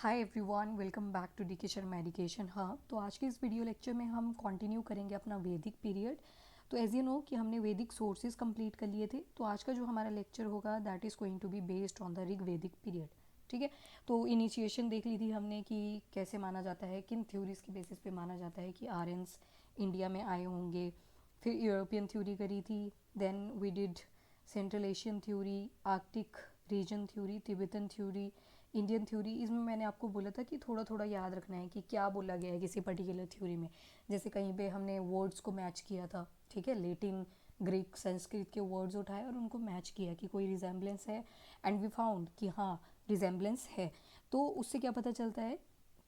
Hi everyone, welcome back to D K Sharma education hub. तो आज के इस वीडियो लेक्चर में हम कंटिन्यू करेंगे अपना वैदिक पीरियड। तो एज यू नो कि हमने वैदिक सोर्सेज कंप्लीट कर लिए थे, तो आज का जो हमारा लेक्चर होगा that is going to be based on the Rig Vedic period. ठीक है, तो इनिशिएशन देख ली थी हमने कि कैसे माना जाता है, किन थ्योरीज के बेसिस पे माना जाता है कि आर्यंस इंडिया में आए होंगे। फिर यूरोपियन थ्योरी करी थी, then we did central Asian theory, Arctic region theory, Tibetan theory, Indian theory. इसमें मैंने आपको बोला था कि थोड़ा थोड़ा याद रखना है कि क्या बोला गया है किसी पर्टिकुलर थ्योरी में। जैसे कहीं पे हमने वर्ड्स को मैच किया था, ठीक है, लेटिन ग्रीक संस्कृत के वर्ड्स उठाए और उनको मैच किया कि कोई रिजेम्बलेंस है, एंड वी फाउंड कि हाँ रिजेम्बलेंस है। तो उससे क्या पता चलता है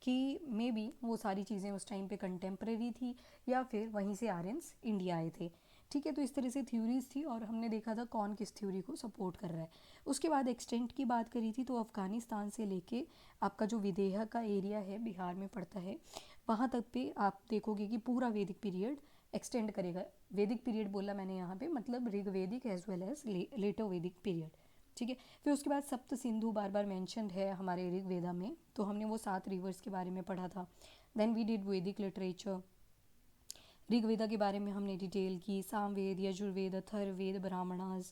कि मे बी वो सारी चीज़ें उस टाइम पे कंटेम्प्रेरी थी या फिर वहीं से आर्यंस इंडिया आए थे। ठीक है, तो इस तरह से थ्योरीज थी और हमने देखा था कौन किस थ्योरी को सपोर्ट कर रहा है। उसके बाद एक्सटेंट की बात करी थी, तो अफ़गानिस्तान से लेके आपका जो विदेह का एरिया है बिहार में पड़ता है, वहाँ तक पे आप देखोगे कि पूरा वैदिक पीरियड एक्सटेंड करेगा। वैदिक पीरियड बोला मैंने यहाँ पे, मतलब ऋग्वैदिक एज वेल एज लेटर वैदिक पीरियड। ठीक है, फिर उसके बाद सप्त सिंधु बार बार मैंशनड है हमारे ऋग्वेदा में, तो हमने वो 7 रिवर्स के बारे में पढ़ा था। देन वी डिड वैदिक लिटरेचर। ऋग्वेदा के बारे में हमने डिटेल की, सामवेद, यजुर्वेद, अथर्ववेद, ब्राह्मणास,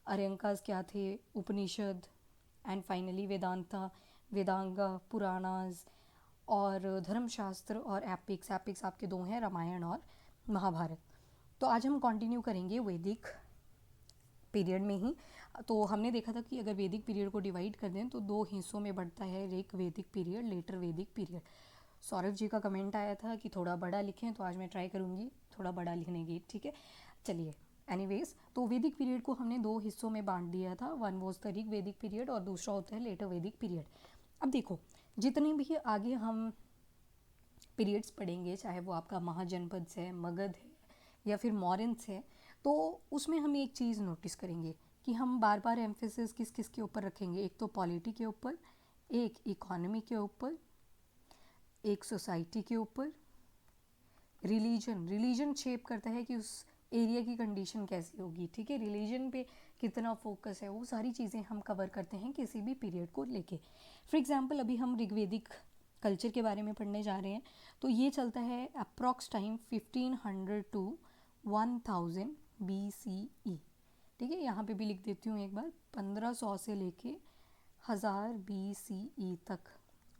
अरंकास क्या थे, उपनिषद, एंड फाइनली वेदांता, वेदांगा, पुराणास और धर्मशास्त्र और एपिक्स। एपिक्स आपके दो हैं, रामायण और महाभारत। तो आज हम कंटिन्यू करेंगे वैदिक पीरियड में ही। तो हमने देखा था कि अगर वैदिक पीरियड को डिवाइड कर दें तो 2 हिस्सों में बढ़ता है, ऋग वैदिक पीरियड, लेटर वैदिक पीरियड। सौरभ जी का कमेंट आया था कि थोड़ा बड़ा लिखें, तो आज मैं ट्राई करूँगी थोड़ा बड़ा लिखने की। ठीक है, चलिए। एनीवेज, तो वैदिक पीरियड को हमने 2 हिस्सों में बांट दिया था, one was the Rig Vedic period और दूसरा होता है लेटर वैदिक पीरियड। अब देखो, जितने भी आगे हम पीरियड्स पढ़ेंगे, चाहे वो आपका महाजनपद है, मगध है या फिर मौर्यंस है, तो उसमें हम एक चीज़ नोटिस करेंगे कि हम बार बार एम्फेसिस किस किस के ऊपर रखेंगे। एक तो पॉलिटी के ऊपर, एक इकोनॉमी के ऊपर, एक सोसाइटी के ऊपर, रिलीजन शेप करता है कि उस एरिया की कंडीशन कैसी होगी। ठीक है, रिलीजन पे कितना फोकस है, वो सारी चीज़ें हम कवर करते हैं किसी भी पीरियड को लेके। फॉर एग्जांपल अभी हम ऋग्वेदिक कल्चर के बारे में पढ़ने जा रहे हैं, तो ये चलता है अप्रॉक्स टाइम 1500 टू 1000 BCE। ठीक है, यहाँ पे भी लिख देती हूँ एक बार, 1500 से लेके 1000 BCE तक।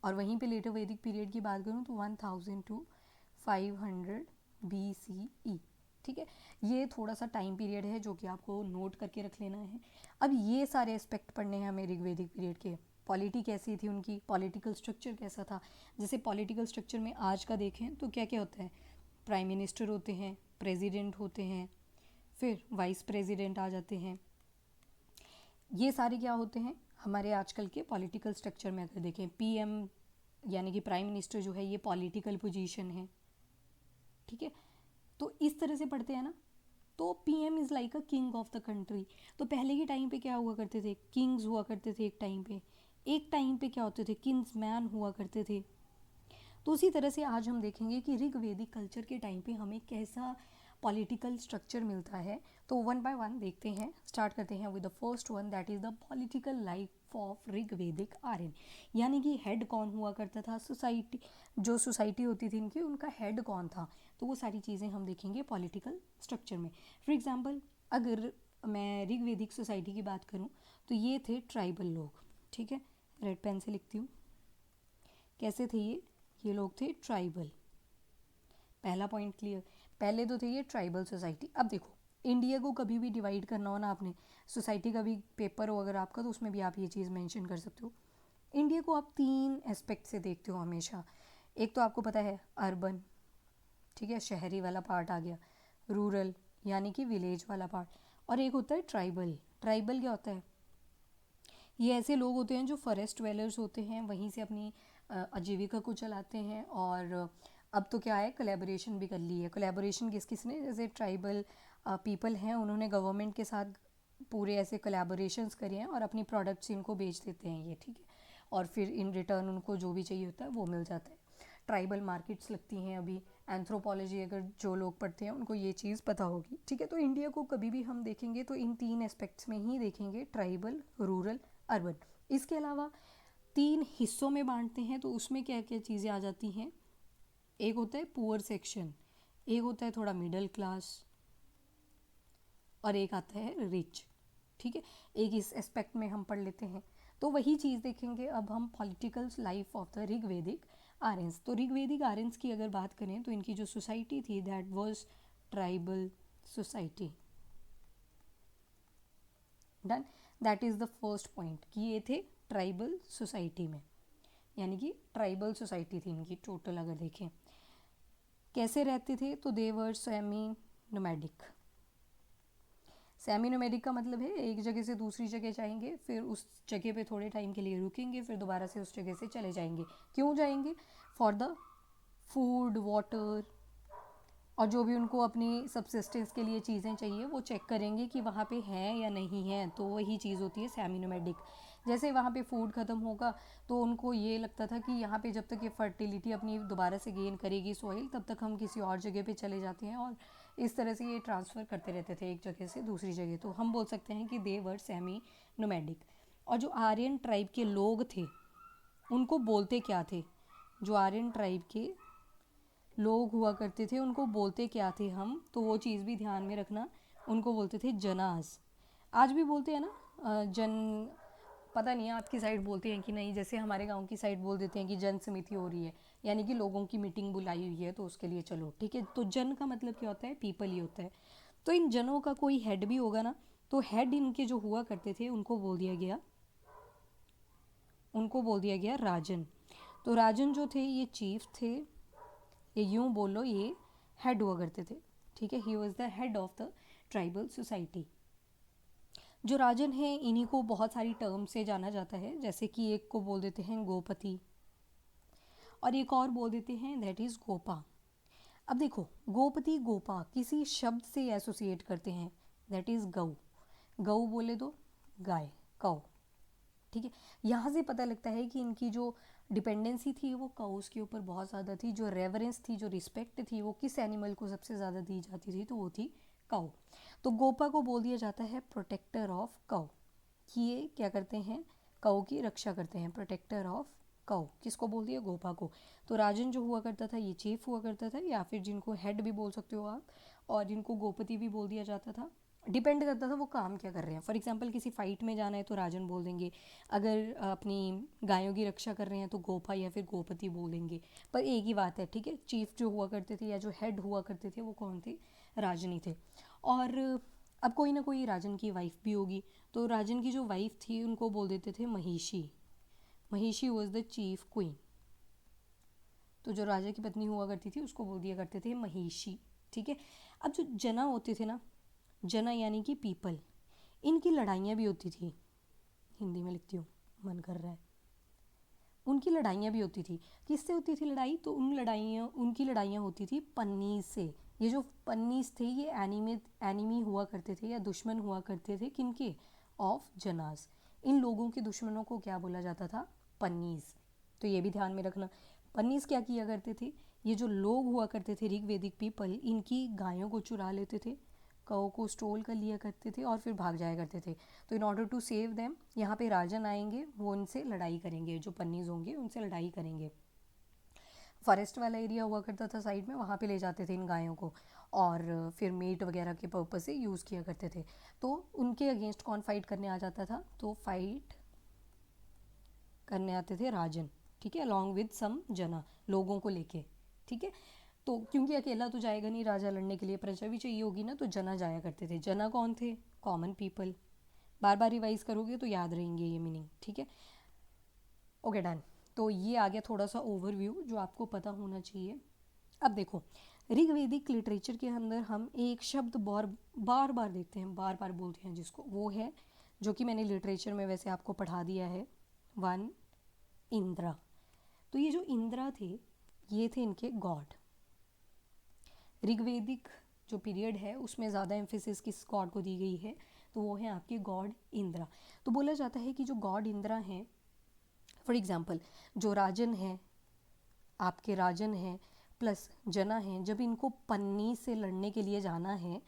और वहीं पे लेटर वैदिक पीरियड की बात करूँ तो 1000 टू 500 BCE। ठीक है, ये थोड़ा सा टाइम पीरियड है जो कि आपको नोट करके रख लेना है। अब ये सारे एस्पेक्ट पढ़ने हैं हमें ऋग्वैदिक पीरियड के। पॉलिटी कैसी थी उनकी, पॉलिटिकल स्ट्रक्चर कैसा था। जैसे पॉलिटिकल स्ट्रक्चर में आज का देखें तो क्या क्या होता है, प्राइम मिनिस्टर होते हैं, प्रेसिडेंट होते हैं, फिर वाइस प्रेसिडेंट आ जाते हैं। ये सारे क्या होते हैं हमारे आजकल के पॉलिटिकल स्ट्रक्चर में। अगर देखें, पीएम यानी कि प्राइम मिनिस्टर जो है ये पॉलिटिकल पोजीशन है। ठीक है, तो इस तरह से पढ़ते हैं ना, तो PM is like a king of the country. तो पहले के टाइम पे क्या हुआ करते थे, किंग्स हुआ करते थे एक टाइम पे, एक टाइम पे क्या होते थे, किंग्स मैन हुआ करते थे। तो उसी तरह से आज हम देखेंगे कि ऋग्वैदिक कल्चर के टाइम पे हमें कैसा पॉलिटिकल स्ट्रक्चर मिलता है। तो वन बाय वन देखते हैं, स्टार्ट करते हैं with the first one, that is the political life of Rigvedic Aryan. यानी कि हेड कौन हुआ करता था, सोसाइटी, जो सोसाइटी होती थी इनकी, उनका हेड कौन था। तो वो सारी चीज़ें हम देखेंगे पॉलिटिकल स्ट्रक्चर में। फॉर एग्जाम्पल, अगर मैं ऋग्वैदिक सोसाइटी की बात करूँ तो ये थे ट्राइबल लोग। ठीक है, रेड पेन से लिखती हूँ, कैसे थे ये लोग थे ट्राइबल। पहला पॉइंट क्लियर। पहले तो थे ये ट्राइबल सोसाइटी। अब देखो, इंडिया को कभी भी डिवाइड करना हो ना आपने, सोसाइटी का भी पेपर हो अगर आपका, तो उसमें भी आप ये चीज़ मेंशन कर सकते हो। इंडिया को आप 3 एस्पेक्ट से देखते हो हमेशा। एक तो आपको पता है अर्बन, ठीक है, शहरी वाला पार्ट आ गया, रूरल यानी कि विलेज वाला पार्ट, और एक होता है ट्राइबल। ट्राइबल क्या होता है, ये ऐसे लोग होते हैं जो फॉरेस्ट ड्वेलर्स होते हैं, वहीं से अपनी आजीविका को चलाते हैं। और अब तो क्या है, कोलैबोरेशन भी कर ली है। कोलैबोरेशन किस किस ने, जैसे ट्राइबल पीपल हैं, उन्होंने गवर्नमेंट के साथ पूरे ऐसे कोलैबोरेशंस करे हैं और अपनी प्रोडक्ट्स इनको बेच देते हैं ये। ठीक है, और फिर इन रिटर्न उनको जो भी चाहिए होता है वो मिल जाता है। ट्राइबल मार्केट्स लगती हैं अभी। एंथ्रोपोलॉजी अगर जो लोग पढ़ते हैं उनको ये चीज़ पता होगी। ठीक है, तो इंडिया को कभी भी हम देखेंगे तो इन 3 एस्पेक्ट्स में ही देखेंगे, ट्राइबल, रूरल, अर्बन। इसके अलावा 3 हिस्सों में बांटते हैं तो उसमें क्या क्या चीज़ें आ जाती हैं। एक होता है पुअर सेक्शन, एक होता है थोड़ा मिडिल क्लास, और एक आता है रिच। ठीक है, एक इस एस्पेक्ट में हम पढ़ लेते हैं। तो वही चीज़ देखेंगे अब हम political life of the Rigvedic Aryans. तो ऋग्वेदिक आर्यंस की अगर बात करें तो इनकी जो सोसाइटी थी that was tribal society. Done, that is the first point कि ये थे ट्राइबल सोसाइटी में, यानी कि ट्राइबल सोसाइटी थी इनकी टोटल। अगर देखें कैसे रहते थे तो दे वर सेमी नोमैडिक। सेमी नोमैडिक का मतलब है एक जगह से दूसरी जगह जाएंगे, फिर उस जगह पे थोड़े टाइम के लिए रुकेंगे, फिर दोबारा से उस जगह से चले जाएंगे। क्यों जाएंगे? फॉर द फूड, वाटर, और जो भी उनको अपनी सबसिस्टेंस के लिए चीज़ें चाहिए वो चेक करेंगे कि वहाँ पे हैं या नहीं हैं। तो वही चीज़ होती है सेमी नोमैडिक। जैसे वहाँ पे फूड ख़त्म होगा तो उनको ये लगता था कि यहाँ पे जब तक ये फर्टिलिटी अपनी दोबारा से गेन करेगी सॉइल, तब तक हम किसी और जगह पे चले जाते हैं, और इस तरह से ये ट्रांसफ़र करते रहते थे एक जगह से दूसरी जगह। तो हम बोल सकते हैं कि दे वर सेमी नोमैडिक। और जो आर्यन ट्राइब के लोग थे उनको बोलते क्या थे? जो आर्यन ट्राइब के लोग हुआ करते थे उनको बोलते क्या थे हम? तो वो चीज़ भी ध्यान में रखना, उनको बोलते थे जनास। आज भी बोलते हैं ना जन, पता नहीं है आपकी साइड बोलते हैं कि नहीं। जैसे हमारे गांव की साइड बोल देते हैं कि जन समिति हो रही है, यानी कि लोगों की मीटिंग बुलाई हुई है तो उसके लिए चलो, ठीक है। तो जन का मतलब क्या होता है? पीपल ही होता है। तो इन जनों का कोई हेड भी होगा ना, तो हेड इनके जो हुआ करते थे उनको बोल दिया गया राजन। तो राजन जो थे ये चीफ थे, ये यूं बोलो ये हेड हुआ करते थे, ठीक है। He was the head of the tribal society. जो राजन है इन्हीं को बहुत सारी टर्म से जाना जाता है, जैसे कि एक को बोल देते हैं गोपति, और एक और बोल देते हैं दैट इज़ गोपा। अब देखो गोपति गोपा किसी शब्द से एसोसिएट करते हैं, दैट इज़ गऊ। गऊ बोले तो गाय, कौ, ठीक है। यहाँ से पता लगता है कि इनकी जो डिपेंडेंसी थी वो काउस के ऊपर बहुत ज़्यादा थी। जो रेवरेंस थी, जो रिस्पेक्ट थी, वो किस एनिमल को सबसे ज़्यादा दी जाती थी? तो वो थी काउ। तो गोपा को बोल दिया जाता है प्रोटेक्टर ऑफ काउ, कि ये क्या करते हैं? काउ की रक्षा करते हैं, प्रोटेक्टर ऑफ काउ। किसको बोल दिया? गोपा को। तो राजन जो हुआ करता था ये चीफ हुआ करता था, या फिर जिनको हेड भी बोल सकते हो आप, और जिनको गोपति भी बोल दिया जाता था। डिपेंड करता था वो काम क्या कर रहे हैं। फॉर एग्जांपल किसी फाइट में जाना है तो राजन बोल देंगे, अगर अपनी गायों की रक्षा कर रहे हैं तो गोपा या फिर गोपति बोलेंगे। पर एक ही बात है, ठीक है। चीफ जो हुआ करते थे या जो हेड हुआ करते थे वो कौन थे? राजनी थे। और अब कोई ना कोई राजन की वाइफ भी होगी, तो राजन की जो वाइफ थी उनको बोल देते थे महिषी। महिषी वॉज द चीफ क्वीन। तो जो राजा की पत्नी हुआ करती थी उसको बोल दिया करते थे महिषी, ठीक है। अब जो जना होते थे ना, जना यानी कि पीपल, इनकी लड़ाइयाँ भी होती थी। हिंदी में लिखती हूँ, मन कर रहा है। उनकी लड़ाइयाँ भी होती थी। किससे होती थी लड़ाई? तो उनकी लड़ाइयाँ होती थी पन्नीस से। ये जो पन्नीस थे ये एनिमी हुआ करते थे या दुश्मन हुआ करते थे, किनके? ऑफ जनास। इन लोगों के दुश्मनों को क्या बोला जाता था? पन्नीस। तो ये भी ध्यान में रखना। पन्नीस क्या किया करते थे? ये जो लोग हुआ करते थे ऋग्वेदिक पीपल, इनकी गायों को चुरा लेते थे, कौ को स्टोल कर लिया करते थे और फिर भाग जाया करते थे। तो in order to save them यहाँ पे राजन आएंगे, वो उनसे लड़ाई करेंगे, जो पन्नीज होंगे उनसे लड़ाई करेंगे। फॉरेस्ट वाला एरिया हुआ करता था साइड में, वहाँ पे ले जाते थे इन गायों को, और फिर मीट वगैरह के पर्पज़ से यूज़ किया करते थे। तो उनके अगेंस्ट कौन फाइट करने आ जाता था? तो फाइट करने आते थे राजन, ठीक है, अलॉन्ग विद सम जना, लोगों को लेके, ठीक है। तो क्योंकि अकेला तो जाएगा नहीं राजा लड़ने के लिए, प्रजा भी चाहिए होगी ना, तो जना जाया करते थे। जना कौन थे? Common people. बार बार रिवाइज करोगे तो याद रहेंगे ये मीनिंग, ठीक है। Okay done. तो ये आ गया थोड़ा सा ओवरव्यू जो आपको पता होना चाहिए। अब देखो ऋग्वेदिक लिटरेचर के अंदर हम एक शब्द बार बार देखते हैं, बार बार बोलते हैं जिसको, वो है जो कि मैंने लिटरेचर में वैसे आपको पढ़ा दिया है, वन इंद्रा। तो ये जो इंद्रा थे ये थे इनके गॉड। ऋग्वेदिक जो पीरियड है उसमें ज़्यादा एम्फेसिस किस गॉड को दी गई है? तो वो है आपके गॉड इंद्रा। तो बोला जाता है कि जो गॉड इंद्रा हैं, फॉर एग्जांपल जो राजन है, आपके राजन हैं प्लस जना हैं, जब इनको पन्नी से लड़ने के लिए जाना है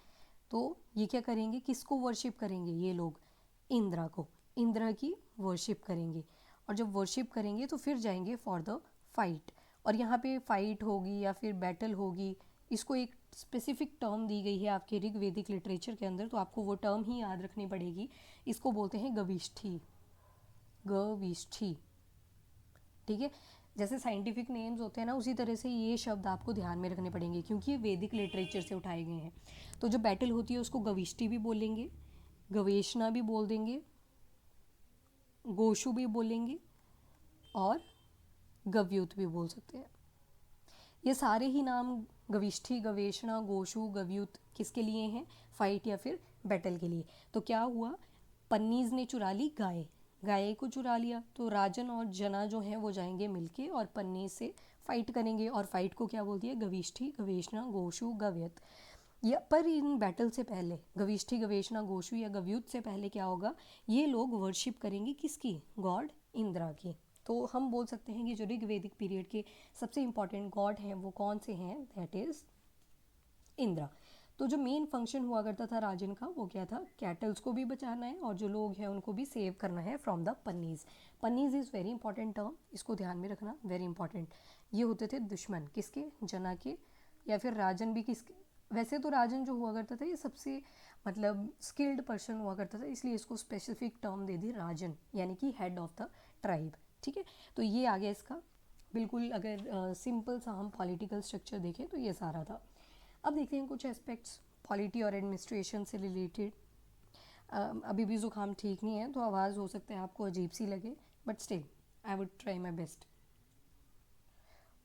तो ये क्या करेंगे? किसको वर्शिप करेंगे ये लोग? इंद्रा को, इंद्रा की वर्शिप करेंगे। और जब वर्शिप करेंगे तो फिर जाएंगे फॉर द फाइट। और यहाँ पे फाइट होगी या फिर बैटल होगी, इसको एक स्पेसिफिक टर्म दी गई है आपके ऋग्वेदिक लिटरेचर के अंदर, तो आपको वो टर्म ही याद रखनी पड़ेगी। इसको बोलते हैं गविष्ठी, गविष्ठी, ठीक है। जैसे साइंटिफिक नेम्स होते हैं ना, उसी तरह से ये शब्द आपको ध्यान में रखने पड़ेंगे क्योंकि ये वैदिक लिटरेचर से उठाए गए हैं। तो जो बैटल होती है उसको गविष्ठी भी बोलेंगे, गवेशना भी बोल देंगे, गोशु भी बोलेंगे और गव्युत भी बोल सकते हैं। ये सारे ही नाम गविष्ठी, गवेषणा, गोशु, गव्युत किसके लिए हैं? फाइट या फिर बैटल के लिए। तो क्या हुआ, पन्नीज ने चुरा ली गाय, गाय को चुरा लिया, तो राजन और जना जो हैं वो जाएंगे मिलके और पन्नीज से फाइट करेंगे। और फाइट को क्या बोलती है? गविष्ठी, गवेषणा, गोशु, गव्यत। या पर इन बैटल से पहले, गविष्ठी, गवेषणा, गोशु या गव्युत से पहले क्या होगा, ये लोग वर्शिप करेंगे किसकी? गॉड इंद्रा की। तो हम बोल सकते हैं कि जो ऋग्वेदिक पीरियड के सबसे इंपॉर्टेंट गॉड हैं वो कौन से हैं? That is Indira. तो जो मेन फंक्शन हुआ करता था राजन का वो क्या था? कैटल्स को भी बचाना है और जो लोग हैं उनको भी सेव करना है from the Panis. Panis is very important term, इसको ध्यान में रखना, वेरी इंपॉर्टेंट। ये होते थे दुश्मन किसके? जना के, या फिर राजन भी किसके? वैसे तो राजन जो हुआ करता था ये सबसे मतलब स्किल्ड पर्सन हुआ करता था, इसलिए इसको स्पेसिफिक टर्म दे दी राजन, यानी कि हेड ऑफ द ट्राइब, ठीक है। तो ये आ गया इसका बिल्कुल। अगर सिंपल सा हम पॉलिटिकल स्ट्रक्चर देखें तो ये सारा था। अब देखते हैं कुछ एस्पेक्ट्स पॉलिटी और एडमिनिस्ट्रेशन से रिलेटेड। अभी भी ज़ुकाम ठीक नहीं है तो आवाज़ हो सकता है आपको अजीब सी लगे, but still I would try my best.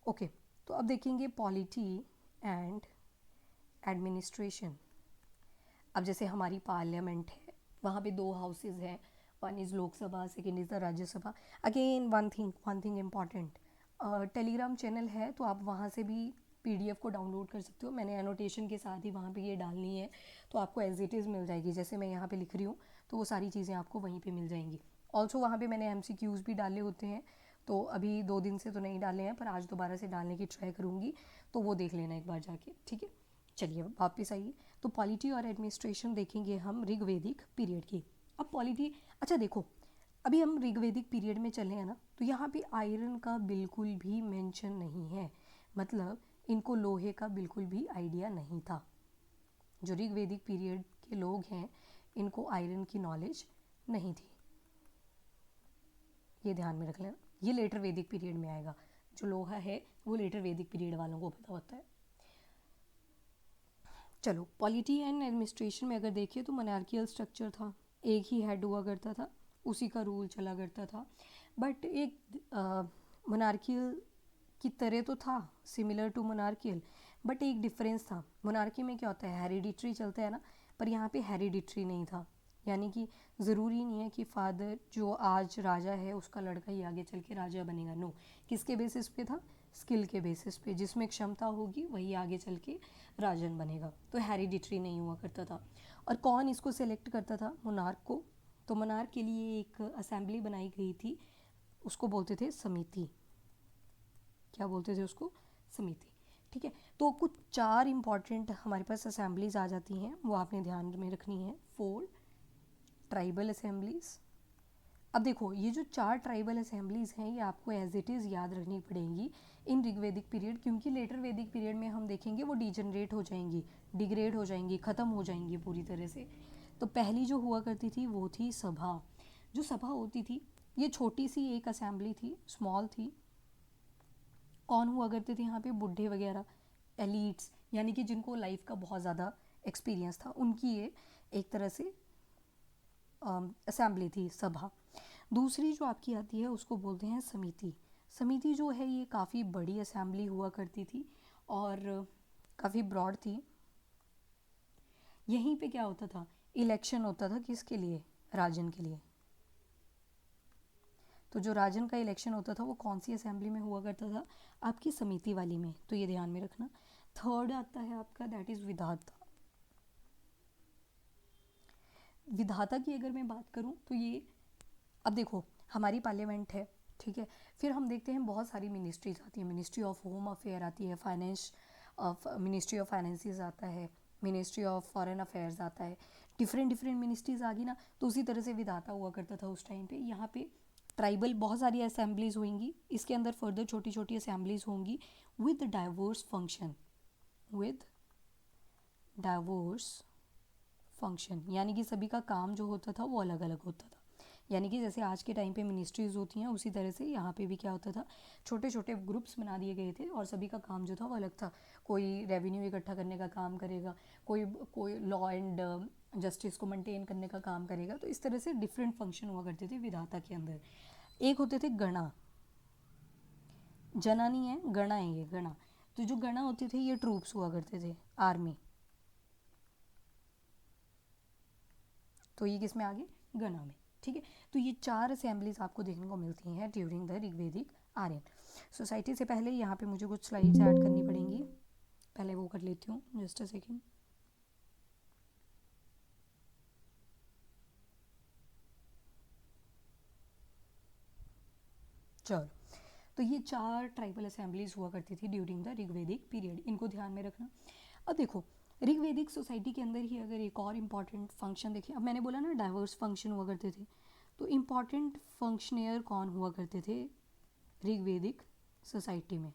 Okay, तो अब देखेंगे पॉलिटी एंड एडमिनिस्ट्रेशन। अब जैसे हमारी पार्लियामेंट है, वहाँ पे 2 हाउसेज हैं, one is Lok Sabha, second is the Rajya Sabha. Again one thing important, Telegram channel है तो आप वहाँ से भी PDF को डाउनलोड कर सकते हो। मैंने एनोटेशन के साथ ही वहाँ पे ये डालनी है, तो आपको एज इट इज़ मिल जाएगी। जैसे मैं यहाँ पे लिख रही हूँ तो वो सारी चीज़ें आपको वहीं पे मिल जाएंगी। ऑल्सो वहाँ पे मैंने MCQs भी डाले होते हैं, तो अभी 2 दिन से तो नहीं डाले हैं, पर आज दोबारा से डालने की ट्राई करूँगी, तो वो देख लेना एक बार जाके, ठीक है। चलिए वापस आइए, तो पॉलिटी और एडमिनिस्ट्रेशन देखेंगे हम ऋग्वेदिक पीरियड की। अब पॉलिटी, अच्छा देखो, अभी हम ऋग्वेदिक पीरियड में चले हैं ना, तो यहाँ पे आयरन का बिल्कुल भी मेंशन नहीं है, मतलब इनको लोहे का बिल्कुल भी आइडिया नहीं था। जो ऋग्वेदिक पीरियड के लोग हैं इनको आयरन की नॉलेज नहीं थी, ये ध्यान में रख लेना। ये लेटर वैदिक पीरियड में आएगा, जो लोहा है वो लेटर वैदिक पीरियड वालों को पता होता है। चलो, पॉलिटी एंड एडमिनिस्ट्रेशन में अगर देखिए तो मोनार्कियल स्ट्रक्चर था, एक ही हेड हुआ करता था, उसी का रूल चला करता था। बट एक मोनार्कियल की तरह तो था, सिमिलर टू मोनार्कियल, बट एक डिफरेंस था। मोनार्की में क्या होता है, हेरिडिटरी चलता है ना, पर यहाँ पे हेरिडिटरी नहीं था, यानी कि ज़रूरी नहीं है कि फादर जो आज राजा है उसका लड़का ही आगे चल के राजा बनेगा। नो, किसके बेसिस पे था? स्किल के बेसिस पे, जिसमें क्षमता होगी वही आगे चल के राजन बनेगा। तो हेरिडिटरी नहीं हुआ करता था। और कौन इसको सेलेक्ट करता था? मोनार्क को। तो मोनार्क के लिए एक असेंबली बनाई गई थी, उसको बोलते थे समिति। क्या बोलते थे उसको? समिति, ठीक है। तो कुछ 4 इंपॉर्टेंट हमारे पास असेंबलीज आ जाती हैं, वो आपने ध्यान में रखनी है। 4 ट्राइबल असेंबलीज। अब देखो, ये जो 4 ट्राइबल असेंबलीज हैं ये आपको एज इट इज़ याद रखनी पड़ेंगी इन ऋग्वेदिक पीरियड, क्योंकि लेटर वैदिक पीरियड में हम देखेंगे वो डिजनरेट हो जाएंगी, डिग्रेड हो जाएंगी, ख़त्म हो जाएंगी पूरी तरह से। तो पहली जो हुआ करती थी वो थी सभा। जो सभा होती थी ये छोटी सी एक असेंबली थी, स्मॉल थी। कौन हुआ करते थे यहाँ पे? बुढ़े वगैरह, एलिट्स, यानी कि जिनको लाइफ का बहुत ज़्यादा एक्सपीरियंस था, उनकी ये एक तरह से असेंबली थी, सभा। दूसरी जो आपकी आती है उसको बोलते हैं समिति। समिति जो है ये काफ़ी बड़ी असेंबली हुआ करती थी और काफ़ी ब्रॉड थी। यहीं पे क्या होता था? इलेक्शन होता था, किसके लिए? राजन के लिए। तो जो राजन का इलेक्शन होता था वो कौन सी असेंबली में हुआ करता था? आपकी समिति वाली में, तो ये ध्यान में रखना। थर्ड आता है आपका, दैट इज़ विधाता। विधाता की अगर मैं बात करूं तो ये, अब देखो हमारी पार्लियामेंट है, ठीक है, फिर हम देखते हैं बहुत सारी मिनिस्ट्रीज आती हैं। मिनिस्ट्री ऑफ होम अफेयर आती है, finance of ministry of finances आता है, मिनिस्ट्री ऑफ फॉरेन अफेयर्स आता है, डिफरेंट मिनिस्ट्रीज आ गई ना। तो उसी तरह से विधाता हुआ करता था उस टाइम पे। यहाँ पे ट्राइबल बहुत सारी असेंबलीज होंगी, इसके अंदर फर्दर छोटी छोटी असेंबलीज होंगी with diverse function, with diverse function, यानी कि सभी का काम जो होता था वो अलग अलग होता था। यानी कि जैसे आज के टाइम पे मिनिस्ट्रीज़ होती हैं, उसी तरह से यहाँ पे भी क्या होता था, छोटे छोटे ग्रुप्स बना दिए गए थे और सभी का काम जो था वो अलग था। कोई रेवेन्यू इकट्ठा करने का काम करेगा, कोई कोई लॉ एंड जस्टिस को मेंटेन करने का काम करेगा। तो इस तरह से डिफरेंट फंक्शन हुआ करते थे विधाता के अंदर। एक होते थे गणा, जना नहीं है, गणा है ये, गणा। तो जो गणा होते थे ये ट्रूप्स हुआ करते थे, आर्मी। तो ये किस में आगे, गणा में, ठीक है। तो ये 4 असेंबलीज आपको देखने को मिलती हैं during the Rigvedic Aryan society. से पहले यहाँ पे मुझे कुछ स्लाइड्स ऐड करनी पड़ेंगी, पहले वो कर लेती हूँ, जस्ट अ सेकेंड। चलो, तो ये 4 ट्राइबल असेंबलीज हुआ करती थी ड्यूरिंग द ऋग्वेदिक पीरियड, इनको ध्यान में रखना। अब देखो, ऋग्वेदिक सोसाइटी के अंदर ही अगर एक और इम्पॉर्टेंट फंक्शन देखिए, अब मैंने बोला ना डाइवर्स फंक्शन हुआ करते थे, तो इम्पॉर्टेंट फंक्शनियर कौन हुआ करते थे ऋग्वेदिक सोसाइटी में,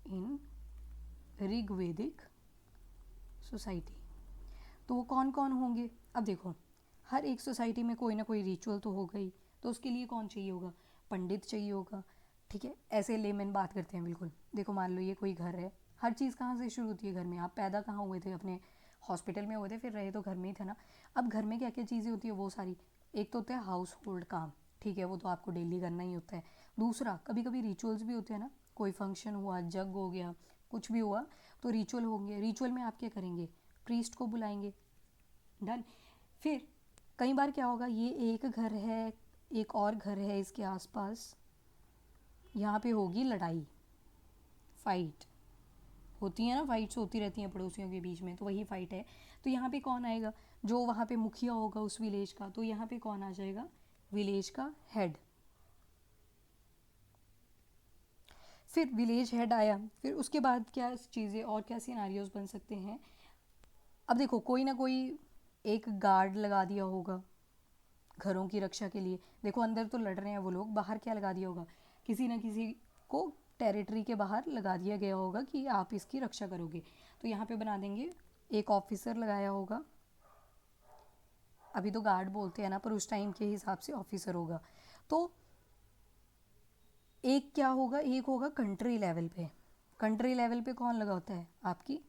इन ऋग्वेदिक सोसाइटी। तो वो कौन कौन होंगे, अब देखो, हर एक सोसाइटी में कोई ना कोई रिचुअल तो होगा ही, तो उसके लिए कौन चाहिए होगा, पंडित चाहिए होगा, ठीक है। ऐसे लेमन बात करते हैं बिल्कुल। देखो मान लो ये कोई घर है, हर चीज़ कहाँ से शुरू होती है घर में, आप पैदा कहाँ हुए थे, अपने हॉस्पिटल में हुए थे, फिर रहे तो घर में ही थे ना। अब घर में क्या क्या चीज़ें होती है वो सारी, एक तो होता है हाउस होल्ड काम, ठीक है, वो तो आपको डेली करना ही होता है। दूसरा, कभी कभी रिचुअल्स भी होते हैं ना, कोई फंक्शन हुआ, जग हो गया, कुछ भी हुआ, तो रिचुअल होंगे। रिचुअल में आप क्या करेंगे, प्रीस्ट को बुलाएंगे, डन। फिर कई बार क्या होगा, ये एक घर है, एक और घर है इसके आसपास, यहाँ पे होगी लड़ाई, फाइट होती है ना, फाइट्स होती रहती हैं पड़ोसियों के बीच में, तो वही फाइट है। तो यहाँ पे कौन आएगा, जो वहाँ पे मुखिया होगा उस विलेज का, तो यहाँ पे कौन आ जाएगा, विलेज का हेड। फिर विलेज हेड आया, फिर उसके बाद क्या चीज़ें और क्या सिनारियोज बन सकते हैं। अब देखो, कोई ना कोई एक गार्ड लगा दिया होगा घरों की रक्षा के लिए। देखो अंदर तो लड़ रहे हैं वो लोग, बाहर क्या लगा दिया होगा, किसी न किसी को टेरिटरी के बाहर लगा दिया गया होगा कि आप इसकी रक्षा करोगे। तो यहाँ पे बना देंगे, एक ऑफिसर लगाया होगा, अभी तो गार्ड बोलते हैं ना, पर उस टाइम के हिसाब से ऑफिसर होगा। तो एक क्या होगा, एक होगा कंट्री लेवल पे। कंट्री लेवल पे कौन लगा होता है, आपकी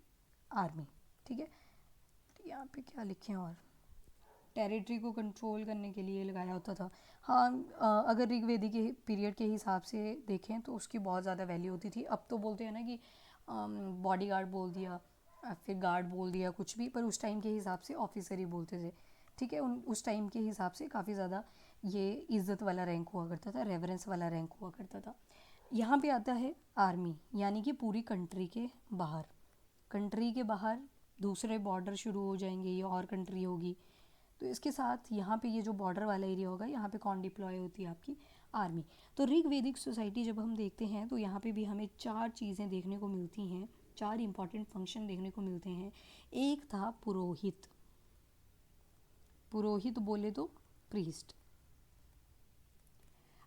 आर्मी, ठीक है। तो यहाँ पे क्या लिखें, और टेरिटरी को कंट्रोल करने के लिए लगाया होता था। हाँ, अगर ऋग्वेदी के पीरियड के हिसाब से देखें तो उसकी बहुत ज़्यादा वैल्यू होती थी। अब तो बोलते हैं ना कि बॉडी गार्ड बोल दिया, फिर गार्ड बोल दिया, कुछ भी, पर उस टाइम के हिसाब से ऑफिसर ही बोलते थे, ठीक है। उस टाइम के हिसाब से काफ़ी ज़्यादा ये इज़्ज़त वाला रैंक हुआ करता था, रेवरेंस वाला रैंक हुआ करता था। यहाँ पे आता है आर्मी, यानी कि पूरी कंट्री के बाहर, कंट्री के बाहर दूसरे बॉर्डर शुरू हो जाएंगे, ये और कंट्री होगी। तो इसके साथ यहाँ पे ये जो बॉर्डर वाला एरिया होगा, यहाँ पे कौन डिप्लॉय होती है, आपकी आर्मी। तो ऋग्वेदिक सोसाइटी जब हम देखते हैं तो यहाँ पे भी हमें 4 चीज़ें देखने को मिलती हैं, 4 इंपॉर्टेंट फंक्शन देखने को मिलते हैं। एक था पुरोहित, पुरोहित बोले तो प्रीस्ट।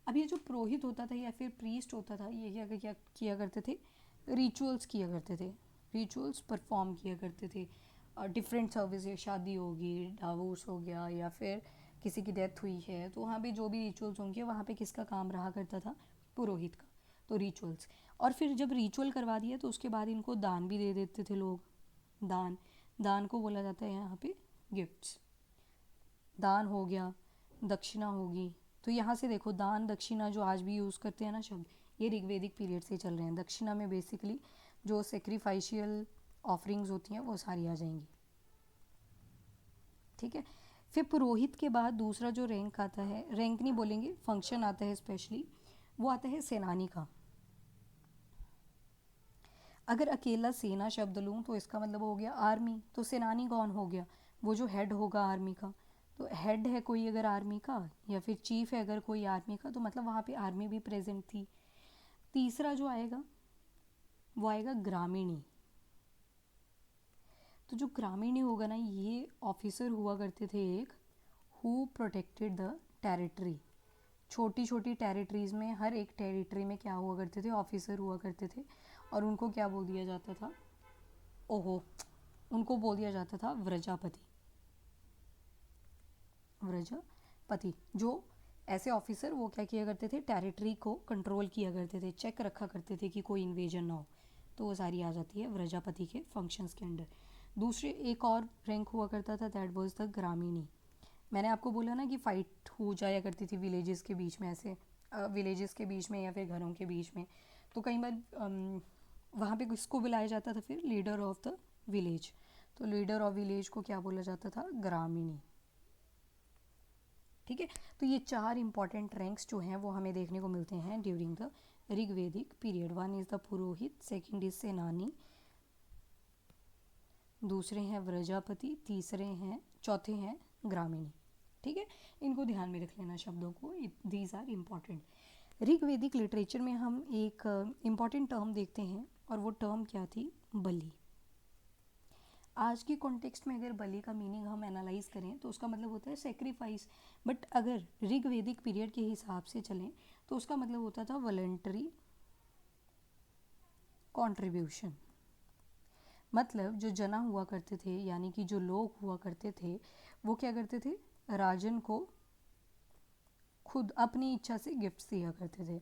अब ये जो पुरोहित होता था या फिर प्रीस्ट होता था, ये क्या किया करते थे, रिचुअल्स किया करते थे, रिचुअल्स परफॉर्म किया करते थे। डिफरेंट सर्विस, शादी होगी, डाइवोर्स हो गया, या फिर किसी की डेथ हुई है, तो वहाँ पे जो भी रिचुअल्स होंगे वहाँ पे किसका काम रहा करता था, पुरोहित का। तो रिचुअल्स, और फिर जब रिचुअल करवा दिया तो उसके बाद इनको दान भी दे देते थे लोग। दान, दान को बोला जाता है यहाँ पे गिफ्ट्स। दान हो गया, दक्षिणा होगी। तो यहाँ से देखो, दान दक्षिणा जो आज भी यूज़ करते हैं ना शब्द, ये ऋग्वेदिक पीरियड से चल रहे हैं। दक्षिणा में बेसिकली जो सेक्रीफाइशियल ऑफरिंग्स होती हैं वो सारी आ जाएंगी, ठीक है। फिर पुरोहित के बाद दूसरा जो रैंक आता है, रैंक नहीं बोलेंगे, फंक्शन आता है स्पेशली, वो आता है सेनानी का। अगर अकेला सेना शब्द लूँ तो इसका मतलब हो गया आर्मी, तो सेनानी कौन हो गया, वो जो हेड होगा आर्मी का। तो हेड है कोई अगर आर्मी का, या फिर चीफ है अगर कोई आर्मी का, तो मतलब वहाँ पे आर्मी भी प्रेजेंट थी। तीसरा जो आएगा वो आएगा ग्रामीणी। तो जो ग्रामीणी होगा ना, ये ऑफिसर हुआ करते थे एक, हु प्रोटेक्टेड द टेरिटरी, छोटी छोटी टेरिटरीज़ में, हर एक टेरिटरी में क्या हुआ करते थे, ऑफिसर हुआ करते थे, और उनको क्या बोल दिया जाता था, ओहो, उनको बोल दिया जाता था व्रजापति। व्रजापति जो ऐसे ऑफिसर वो क्या किया करते थे, टेरिटरी को कंट्रोल किया करते थे, चेक रखा करते थे कि कोई इन्वेजन ना हो, तो वो सारी आ जाती है व्रजापति के फंक्शंस के अंडर। दूसरे एक और रैंक हुआ करता था, दैट वाज द ग्रामीणी। मैंने आपको बोला ना कि फाइट हो जाया करती थी विलेजेस के बीच में, ऐसे विलेजेस के बीच में या फिर घरों के बीच में, तो कई बार वहाँ पे किसको बुलाया जाता था फिर, लीडर ऑफ द विलेज। तो लीडर ऑफ विलेज को क्या बोला जाता था, ग्रामीणी। ठीक है, तो ये 4 इंपॉर्टेंट रैंक्स जो हैं वो हमें देखने को मिलते हैं during the Rigvedic period. One is the Purohit, second is सेनानी, दूसरे हैं व्रजापति, चौथे हैं ग्रामीणी। ठीक है, इनको ध्यान में रख लेना शब्दों को, these are important. Rigvedic literature में हम एक इम्पॉर्टेंट टर्म देखते हैं, और वो टर्म क्या थी, बलि। आज के कॉन्टेक्स्ट में अगर बलि का मीनिंग हम एनालाइज करें तो उसका मतलब होता है सेक्रीफाइस, बट अगर ऋग्वेदिक पीरियड के हिसाब से चलें तो उसका मतलब होता था वॉलंटरी कॉन्ट्रीब्यूशन। मतलब जो जना हुआ करते थे, यानी कि जो लोग हुआ करते थे, वो क्या करते थे, राजन को खुद अपनी इच्छा से गिफ्ट्स दिया करते थे।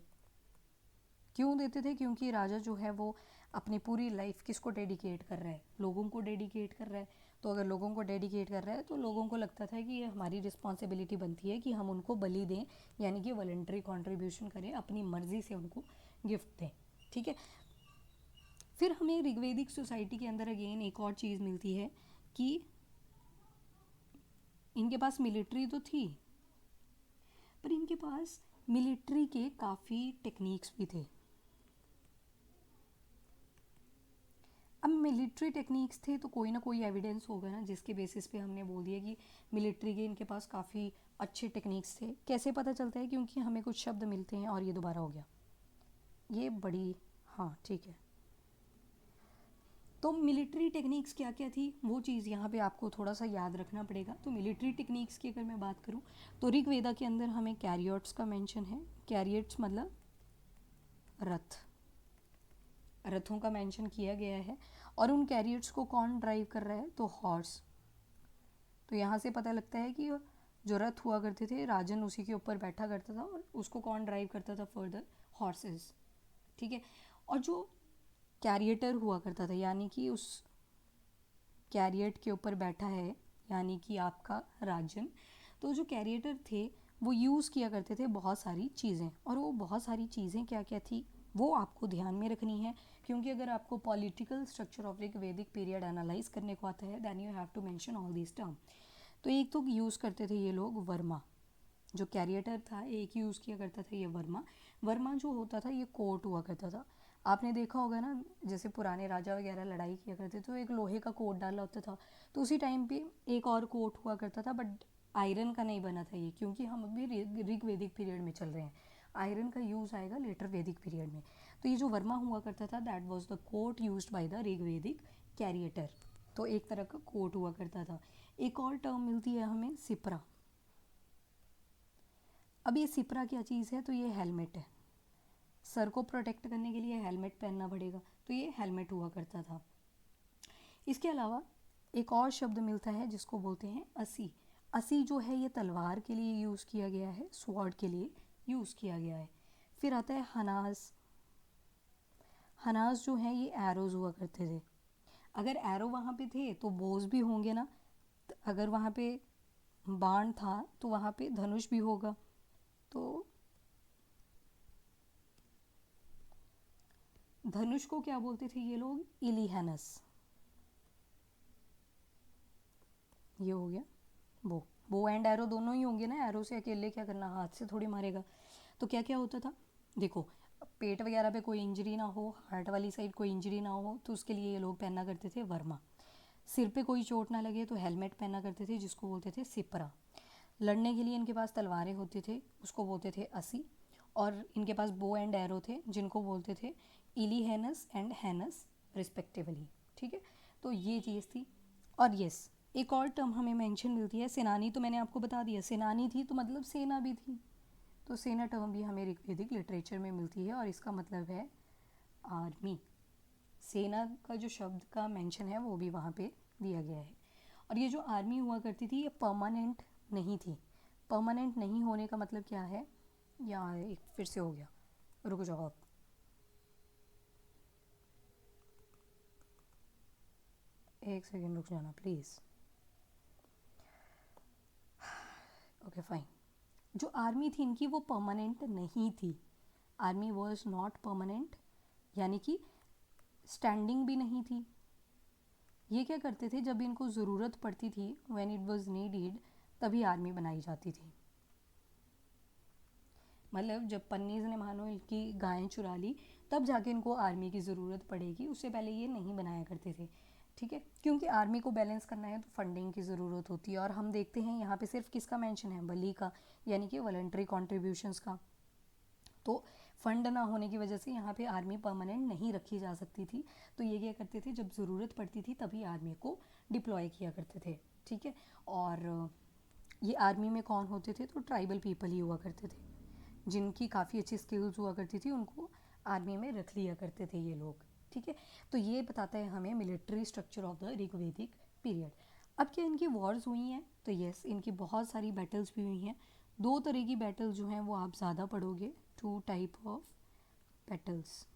क्यों देते थे, क्योंकि राजा जो है वो अपनी पूरी लाइफ किसको डेडिकेट कर रहा है, लोगों को डेडिकेट कर रहा है। तो अगर लोगों को डेडिकेट कर रहा है तो लोगों को लगता था कि ये हमारी रिस्पॉन्सिबिलिटी बनती है कि हम उनको बलि दें, यानी कि वॉलंटरी कॉन्ट्रीब्यूशन करें, अपनी मर्जी से उनको गिफ्ट दें। ठीक है, फिर हमें ऋग्वेदिक सोसाइटी के अंदर अगेन एक और चीज़ मिलती है कि इनके पास मिलिट्री तो थी, पर इनके पास मिलिट्री के काफ़ी टेक्निक्स भी थे। अब मिलिट्री टेक्निक्स थे तो कोई ना कोई एविडेंस होगा ना जिसके बेसिस पे हमने बोल दिया कि मिलिट्री के इनके पास काफ़ी अच्छे टेक्निक्स थे। कैसे पता चलता है, क्योंकि हमें कुछ शब्द मिलते हैं, और ये दोबारा हो गया, ये बड़ी, हाँ ठीक है। तो मिलिट्री टेक्निक्स क्या क्या थी, वो चीज़ यहाँ पे आपको थोड़ा सा याद रखना पड़ेगा। तो मिलिट्री टेक्निक्स की अगर मैं बात करूँ तो ऋग्वेदा के अंदर हमें कैरियट्स का मेंशन है। कैरियट्स मतलब रथ, रथों का मेंशन किया गया है। और उन कैरियट्स को कौन ड्राइव कर रहा है, तो हॉर्स। तो यहाँ से पता लगता है कि जो रथ हुआ करते थे, राजन उसी के ऊपर बैठा करता था, और उसको कौन ड्राइव करता था, फर्दर हॉर्सेस। ठीक है, और जो कैरिएटर हुआ करता था, यानी कि उस कैरियट के ऊपर बैठा है, यानी कि आपका राजन, तो जो कैरिएटर थे वो यूज़ किया करते थे बहुत सारी चीज़ें, और वो बहुत सारी चीज़ें क्या क्या थी वो आपको ध्यान में रखनी है। क्योंकि अगर आपको political structure of Rigvedic period analyse करने को आता है, then you have to mention all this term. तो एक तो यूज़ करते थे ये लोग वर्मा, जो कैरिएटर था एक यूज़ किया करता था ये वर्मा। वर्मा जो होता था ये कोट हुआ करता था। आपने देखा होगा ना, जैसे पुराने राजा वगैरह लड़ाई किया करते तो एक लोहे का कोट डाला होता था, तो उसी टाइम पे एक और कोट हुआ करता था, बट आयरन का नहीं बना था ये, क्योंकि हम अभी ऋग्वेदिक पीरियड में चल रहे हैं। आयरन का यूज़ आएगा लेटर वैदिक पीरियड में। तो ये जो वर्मा हुआ करता था, that was the coat used by the Rigvedic charioteer. तो एक तरह का कोट हुआ करता था। एक और टर्म मिलती है हमें, सिपरा। अब ये सिपरा क्या चीज़ है, तो ये हेलमेट है। सर को प्रोटेक्ट करने के लिए हेलमेट पहनना पड़ेगा, तो ये हेलमेट हुआ करता था। इसके अलावा एक और शब्द मिलता है जिसको बोलते हैं असी। असी जो है ये तलवार के लिए यूज़ किया गया है, स्वॉर्ड के लिए यूज़ किया गया है। फिर आता है हनास। हनास जो है ये एरोज हुआ करते थे। अगर एरो वहाँ पे थे तो बोज भी होंगे ना, अगर वहाँ पे बाण था तो वहाँ पे धनुष भी होगा। तो धनुष को क्या बोलते थे ये लोग, इलिहनस। ये हो गया बो एंड एरो दोनों ही होंगे ना, एरो से अकेले क्या करना, हाथ से थोड़ी मारेगा। तो क्या क्या होता था, देखो पेट वगैरह पे कोई इंजरी ना हो, हार्ट वाली साइड कोई इंजरी ना हो, तो उसके लिए ये लोग पहना करते थे वर्मा। सिर पे कोई चोट ना लगे तो हेलमेट पहना करते थे, जिसको बोलते थे सिपरा। लड़ने के लिए इनके पास तलवारें होती थे, उसको बोलते थे असी। और इनके पास बो एंड एरो थे, जिनको बोलते थे इलीहेनस एंड हैनस रिस्पेक्टिवली। ठीक है, तो ये चीज़ थी। और यस, एक और टर्म हमें मेंशन मिलती है सेनानी, तो मैंने आपको बता दिया सेनानी थी तो मतलब सेना भी थी, तो सेना टर्म भी हमें ऋग्वेदिक लिटरेचर में मिलती है और इसका मतलब है आर्मी। सेना का जो शब्द का मेंशन है वो भी वहाँ पे दिया गया है। और ये जो आर्मी हुआ करती थी ये परमानेंट नहीं थी। परमानेंट नहीं होने का मतलब क्या है, या एक फिर से हो गया, रुक जाओ आप, एक सेकेंड रुक जाना प्लीज़। Okay fine. जो आर्मी थी इनकी वो परमानेंट नहीं थी। आर्मी वॉज नॉट परमानेंट, यानी कि स्टैंडिंग भी नहीं थी। ये क्या करते थे, जब इनको ज़रूरत पड़ती थी, व्हेन इट वाज नीडेड, तभी आर्मी बनाई जाती थी। मतलब जब पन्नीज़ ने मानो इनकी गायें चुरा ली तब जाके इनको आर्मी की ज़रूरत पड़ेगी, उससे पहले ये नहीं बनाया करते थे। ठीक है, क्योंकि आर्मी को बैलेंस करना है तो फंडिंग की ज़रूरत होती है। और हम देखते हैं यहाँ पे सिर्फ किसका मेंशन है, बली का, यानी कि वॉलंटरी कॉन्ट्रीब्यूशंस का। तो फंड ना होने की वजह से यहाँ पे आर्मी परमानेंट नहीं रखी जा सकती थी। तो ये क्या करते थे, जब ज़रूरत पड़ती थी तभी आर्मी को डिप्लॉय किया करते थे। ठीक है, और ये आर्मी में कौन होते थे, तो ट्राइबल पीपल ही हुआ करते थे, जिनकी काफ़ी अच्छी स्किल्स हुआ करती थी, उनको आर्मी में रख लिया करते थे ये लोग। ठीक है, तो ये बताता है हमें military structure of the Rigvedic period. अब क्या इनकी वॉर्स हुई हैं, तो यस इनकी बहुत सारी बैटल्स भी हुई हैं। दो तरह की बैटल जो हैं वो आप ज़्यादा पढ़ोगे, टू टाइप ऑफ बैटल्स।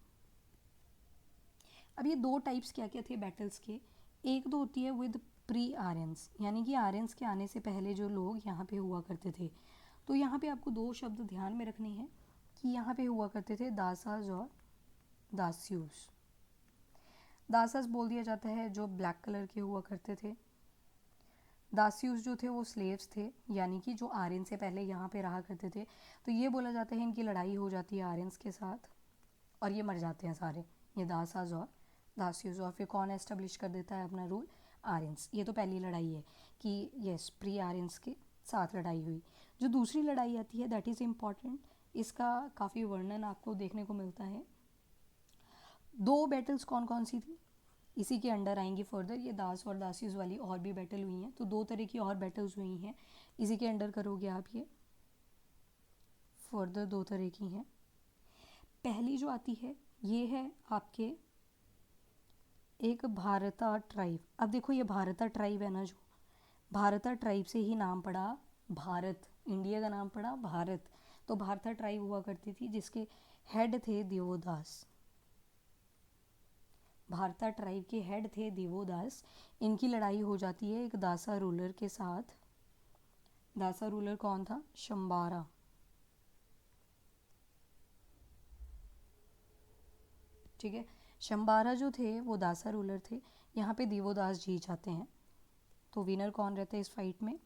अब ये दो टाइप्स क्या क्या थे बैटल्स के, एक तो होती है विद प्री आर्यंस, यानी कि आर्यंस के आने से पहले जो लोग यहाँ पे हुआ करते थे। तो यहाँ पे आपको दो शब्द ध्यान में रखने हैं कि यहाँ पे हुआ करते थे दासाज और दास्यूस। दासाज बोल दिया जाता है जो ब्लैक कलर के हुआ करते थे। दास्यूस जो थे वो स्लेव्स थे, यानी कि जो आर्यन से पहले यहाँ पे रहा करते थे। तो ये बोला जाता है इनकी लड़ाई हो जाती है आर्यंस के साथ और ये मर जाते हैं सारे, ये दासाज और दास्यूस। और फिर कौन एस्टेब्लिश कर देता है अपना रूल, आर्यंस। ये तो पहली लड़ाई है कि यस प्री आर्यंस के साथ लड़ाई हुई। जो दूसरी लड़ाई आती है दैट इज़ इम्पॉर्टेंट, इसका काफ़ी वर्णन आपको देखने को मिलता है। दो बैटल्स कौन कौन सी थी इसी के अंडर आएंगी फर्दर, ये दास और दासीज वाली और भी बैटल हुई हैं, तो दो तरह की और बैटल्स हुई हैं, इसी के अंडर करोगे आप ये फर्दर, दो तरह की हैं। पहली जो आती है ये है आपके एक भारता ट्राइब। अब देखो ये भारता ट्राइब है ना, जो भारता ट्राइब से ही नाम पड़ा भारत, इंडिया का नाम पड़ा भारत। तो भारता ट्राइब हुआ करती थी जिसके हेड थे दिवोदास। भारता ट्राइब के हेड थे दिवोदास। इनकी लड़ाई हो जाती है एक दासा रूलर के साथ। दासा रूलर कौन था, शंबारा। ठीक है, शंबारा जो थे वो दासा रूलर थे। यहाँ पे दिवोदास जीत जाते हैं। तो विनर कौन रहता है इस फाइट में,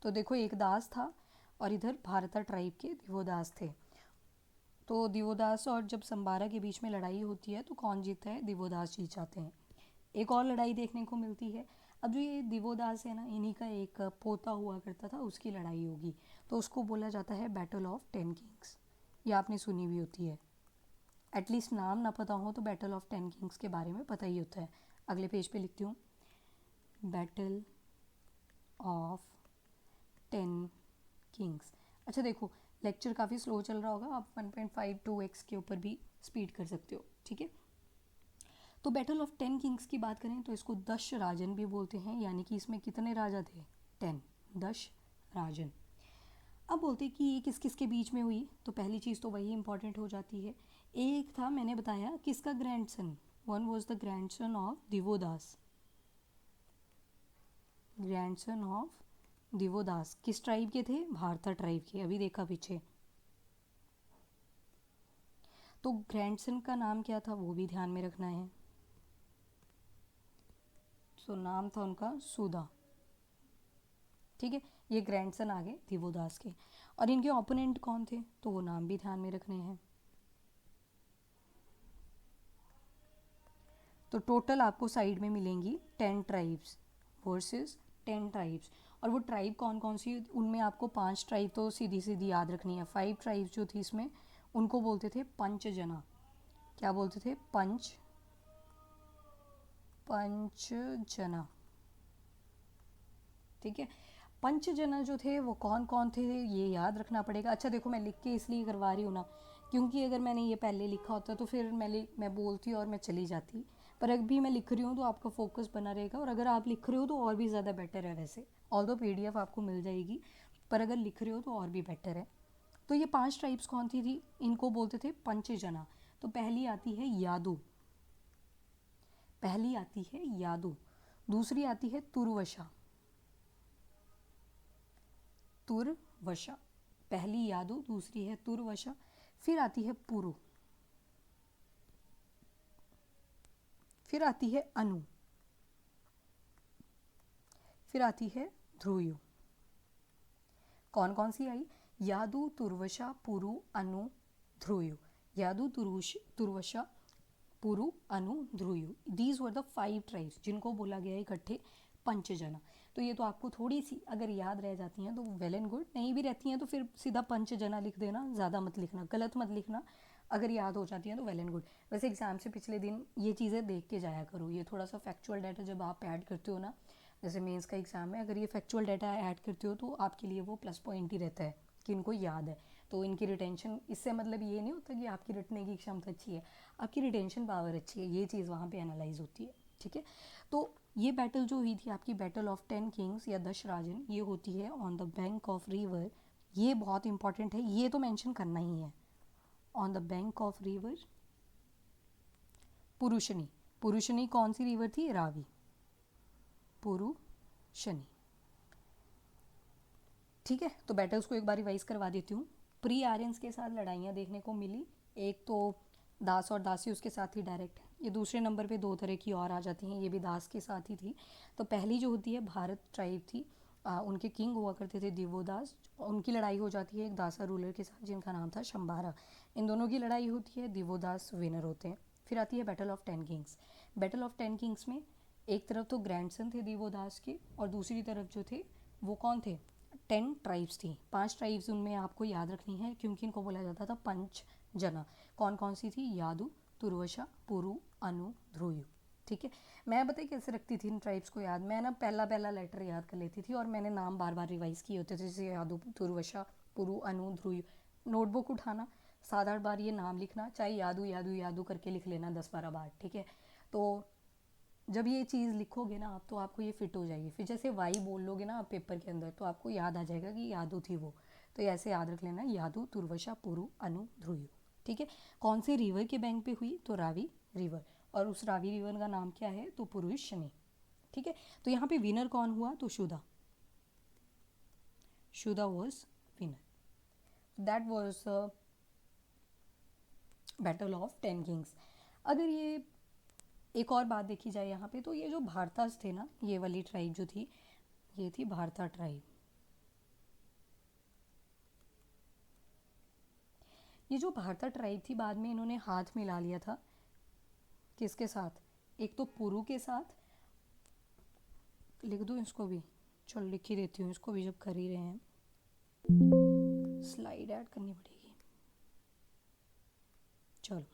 तो देखो एक दास था और इधर भारता ट्राइब के दिवोदास थे। तो दिवोदास और जब संबारा के बीच में लड़ाई होती है तो कौन जीतता है, दिवोदास जीत जाते हैं। एक और लड़ाई देखने को मिलती है। अब जो ये दिवोदास है ना, इन्हीं का एक पोता हुआ करता था, उसकी लड़ाई होगी, तो उसको बोला जाता है बैटल ऑफ 10 किंग्स। ये आपने सुनी भी होती है, एटलीस्ट नाम ना पता हो तो बैटल ऑफ 10 किंग्स के बारे में पता ही होता है। अगले पेज पे लिखती हूँ, बैटल ऑफ 10 किंग्स। अच्छा देखो लेक्चर काफ़ी स्लो चल रहा होगा, आप 1.52x के ऊपर भी स्पीड कर सकते हो। ठीक है, तो बैटल ऑफ 10 किंग्स की बात करें तो इसको दश राजन भी बोलते हैं, यानी कि इसमें कितने राजा थे, 10, दश राजन। अब बोलते हैं कि ये किस किस के बीच में हुई, तो पहली चीज़ तो वही इंपॉर्टेंट हो जाती है। एक था मैंने बताया किसका grandson, one was the grandson of Divodasa. Grandson of Divodasa किस ट्राइब के थे, भारता ट्राइब के, अभी देखा पीछे। तो ग्रैंडसन का नाम क्या था वो भी ध्यान में रखना है। तो नाम था उनका सुधा। ठीक है, ये ग्रैंडसन आ गए दिवोदास के। और इनके ओपोनेंट कौन थे, तो वो नाम भी ध्यान में रखने हैं। तो टोटल आपको साइड में मिलेंगी 10 ट्राइब्स वर्सेस 10 ट्राइब्स। और वो ट्राइब कौन कौन सी, उनमें आपको 5 ट्राइब तो सीधी सीधी याद रखनी है। 5 ट्राइब्स जो थी इसमें उनको बोलते थे पंचजना। क्या बोलते थे, पंचजना। ठीक है। पंचजना जो थे वो कौन कौन थे ये याद रखना पड़ेगा। अच्छा देखो, मैं लिख के इसलिए करवा रही हूँ ना, क्योंकि अगर मैंने ये पहले लिखा होता तो फिर मैं बोलती और मैं चली जाती, पर अभी मैं लिख रही हूँ तो आपका फोकस बना रहेगा, और अगर आप लिख रहे हो तो और भी ज़्यादा बेटर है। वैसे ऑल्दो पीडीएफ आपको मिल जाएगी, पर अगर लिख रहे हो तो और भी बेटर है। तो ये 5 ट्राइब्स कौन सी थी, इनको बोलते थे पंचजना। तो पहली आती है यादू, पहली आती है यादू, दूसरी आती है तुर्वशा, तुर्वशा, पहली यादू, दूसरी है तुर्वशा, फिर आती है पुरु, फिर आती है अनु, फिर आती है ध्रुयु। कौन कौन सी आई, यादू, तुर्वशा, पुरु, अनु, ध्रुयु। यादू, तुर्वशा, पुरु, अनु, ध्रुयु, दीज वर द 5 ट्राइब्स जिनको बोला गया इकट्ठे पंचजना। तो ये तो आपको थोड़ी सी अगर याद रह जाती हैं तो वेल एंड गुड, नहीं भी रहती हैं तो फिर सीधा पंचजना लिख देना, ज़्यादा मत लिखना, गलत मत लिखना। अगर याद हो जाती हैं तो वेल एंड गुड। वैसे एग्जाम से पिछले दिन ये चीज़ें देख के जाया करो, ये थोड़ा सा फैक्चुअल डाटा जब आप ऐड करते हो ना, जैसे मेंस का एग्ज़ाम है, अगर ये फैक्चुअल डाटा ऐड करते हो तो आपके लिए वो प्लस पॉइंट ही रहता है कि इनको याद है। तो इनकी रिटेंशन, इससे मतलब ये नहीं होता कि आपकी रटने की क्षमता अच्छी है, आपकी रिटेंशन पावर अच्छी है, ये चीज़ वहाँ पे एनालाइज होती है। ठीक है, तो ये बैटल जो हुई थी आपकी, बैटल ऑफ 10 किंग्स या 10 राजन, ये होती है on the bank of river. ये बहुत इंपॉर्टेंट है, ये तो मेंशन करना ही है। On the bank of river Parushni, Parushni कौन सी रिवर थी, रावी, पुरुषनी। ठीक है, तो बैटल्स को एक बार रिवाइज करवा देती हूँ। प्री आर्यंस के साथ लड़ाइयाँ देखने को मिली, एक तो दास और दासी उसके साथ ही डायरेक्ट। ये दूसरे नंबर पे 2 तरह की और आ जाती हैं, ये भी दास के साथ ही थी। तो पहली जो होती है भारत ट्राइब थी, उनके किंग हुआ करते थे दिवोदास, उनकी लड़ाई हो जाती है एक दासा रूलर के साथ जिनका नाम था शंबारा। इन दोनों की लड़ाई होती है, दिवोदास विनर होते हैं। फिर आती है battle of 10 Kings. Battle of 10 Kings में एक तरफ तो ग्रैंडसन थे दिवोदास के, और दूसरी तरफ जो थे वो कौन थे, 10 ट्राइब्स थी। 5 ट्राइब्स उनमें आपको याद रखनी है, क्योंकि इनको बोला जाता था पंच जना। कौन कौन सी थी, यादू, तुर्वशा, पुरु, अनु, ध्रुयु। ठीक है, मैं बताइए कैसे रखती थी इन ट्राइब्स को याद, मैं ना पहला पहला लेटर याद कर लेती थी और मैंने नाम बार बार रिवाइज किए होते थे, जैसे यादू, तुर्वशा, पुरु, अनु, ध्रुयु। नोटबुक उठाना, 7-8 बार ये नाम लिखना, चाहे यादू यादू यादू करके लिख लेना 10-12 बार। ठीक है, तो जब ये चीज़ लिखोगे ना आप तो आपको ये फिट हो जाएगी। फिर जैसे वाई बोल लोगे ना आप पेपर के अंदर तो आपको याद आ जाएगा कि यादू थी वो। तो ऐसे याद रख लेना, यादू, तुर्वशा, पुरु, अनु, ध्रुयु। ठीक है, कौन से रिवर के बैंक पे हुई, तो रावी रिवर, और उस रावी रिवर का नाम क्या है, तो पुरुषनी। ठीक है, तो यहाँ पे विनर कौन हुआ, तो शुदा, शुदा was winner. That was battle of 10 Kings. अगर ये एक और बात देखी जाए यहाँ पे, तो ये जो भारतास थे ना, ये वाली ट्राइब जो थी, ये थी भारता ट्राइब। ये जो भारता ट्राइब थी, बाद में इन्होंने हाथ मिला लिया था किसके साथ, एक तो पुरु के साथ, लिख दूँ इसको भी, चलो लिख ही देती हूँ इसको भी जब कर ही रहे हैं, स्लाइड ऐड करनी पड़ेगी। चलो,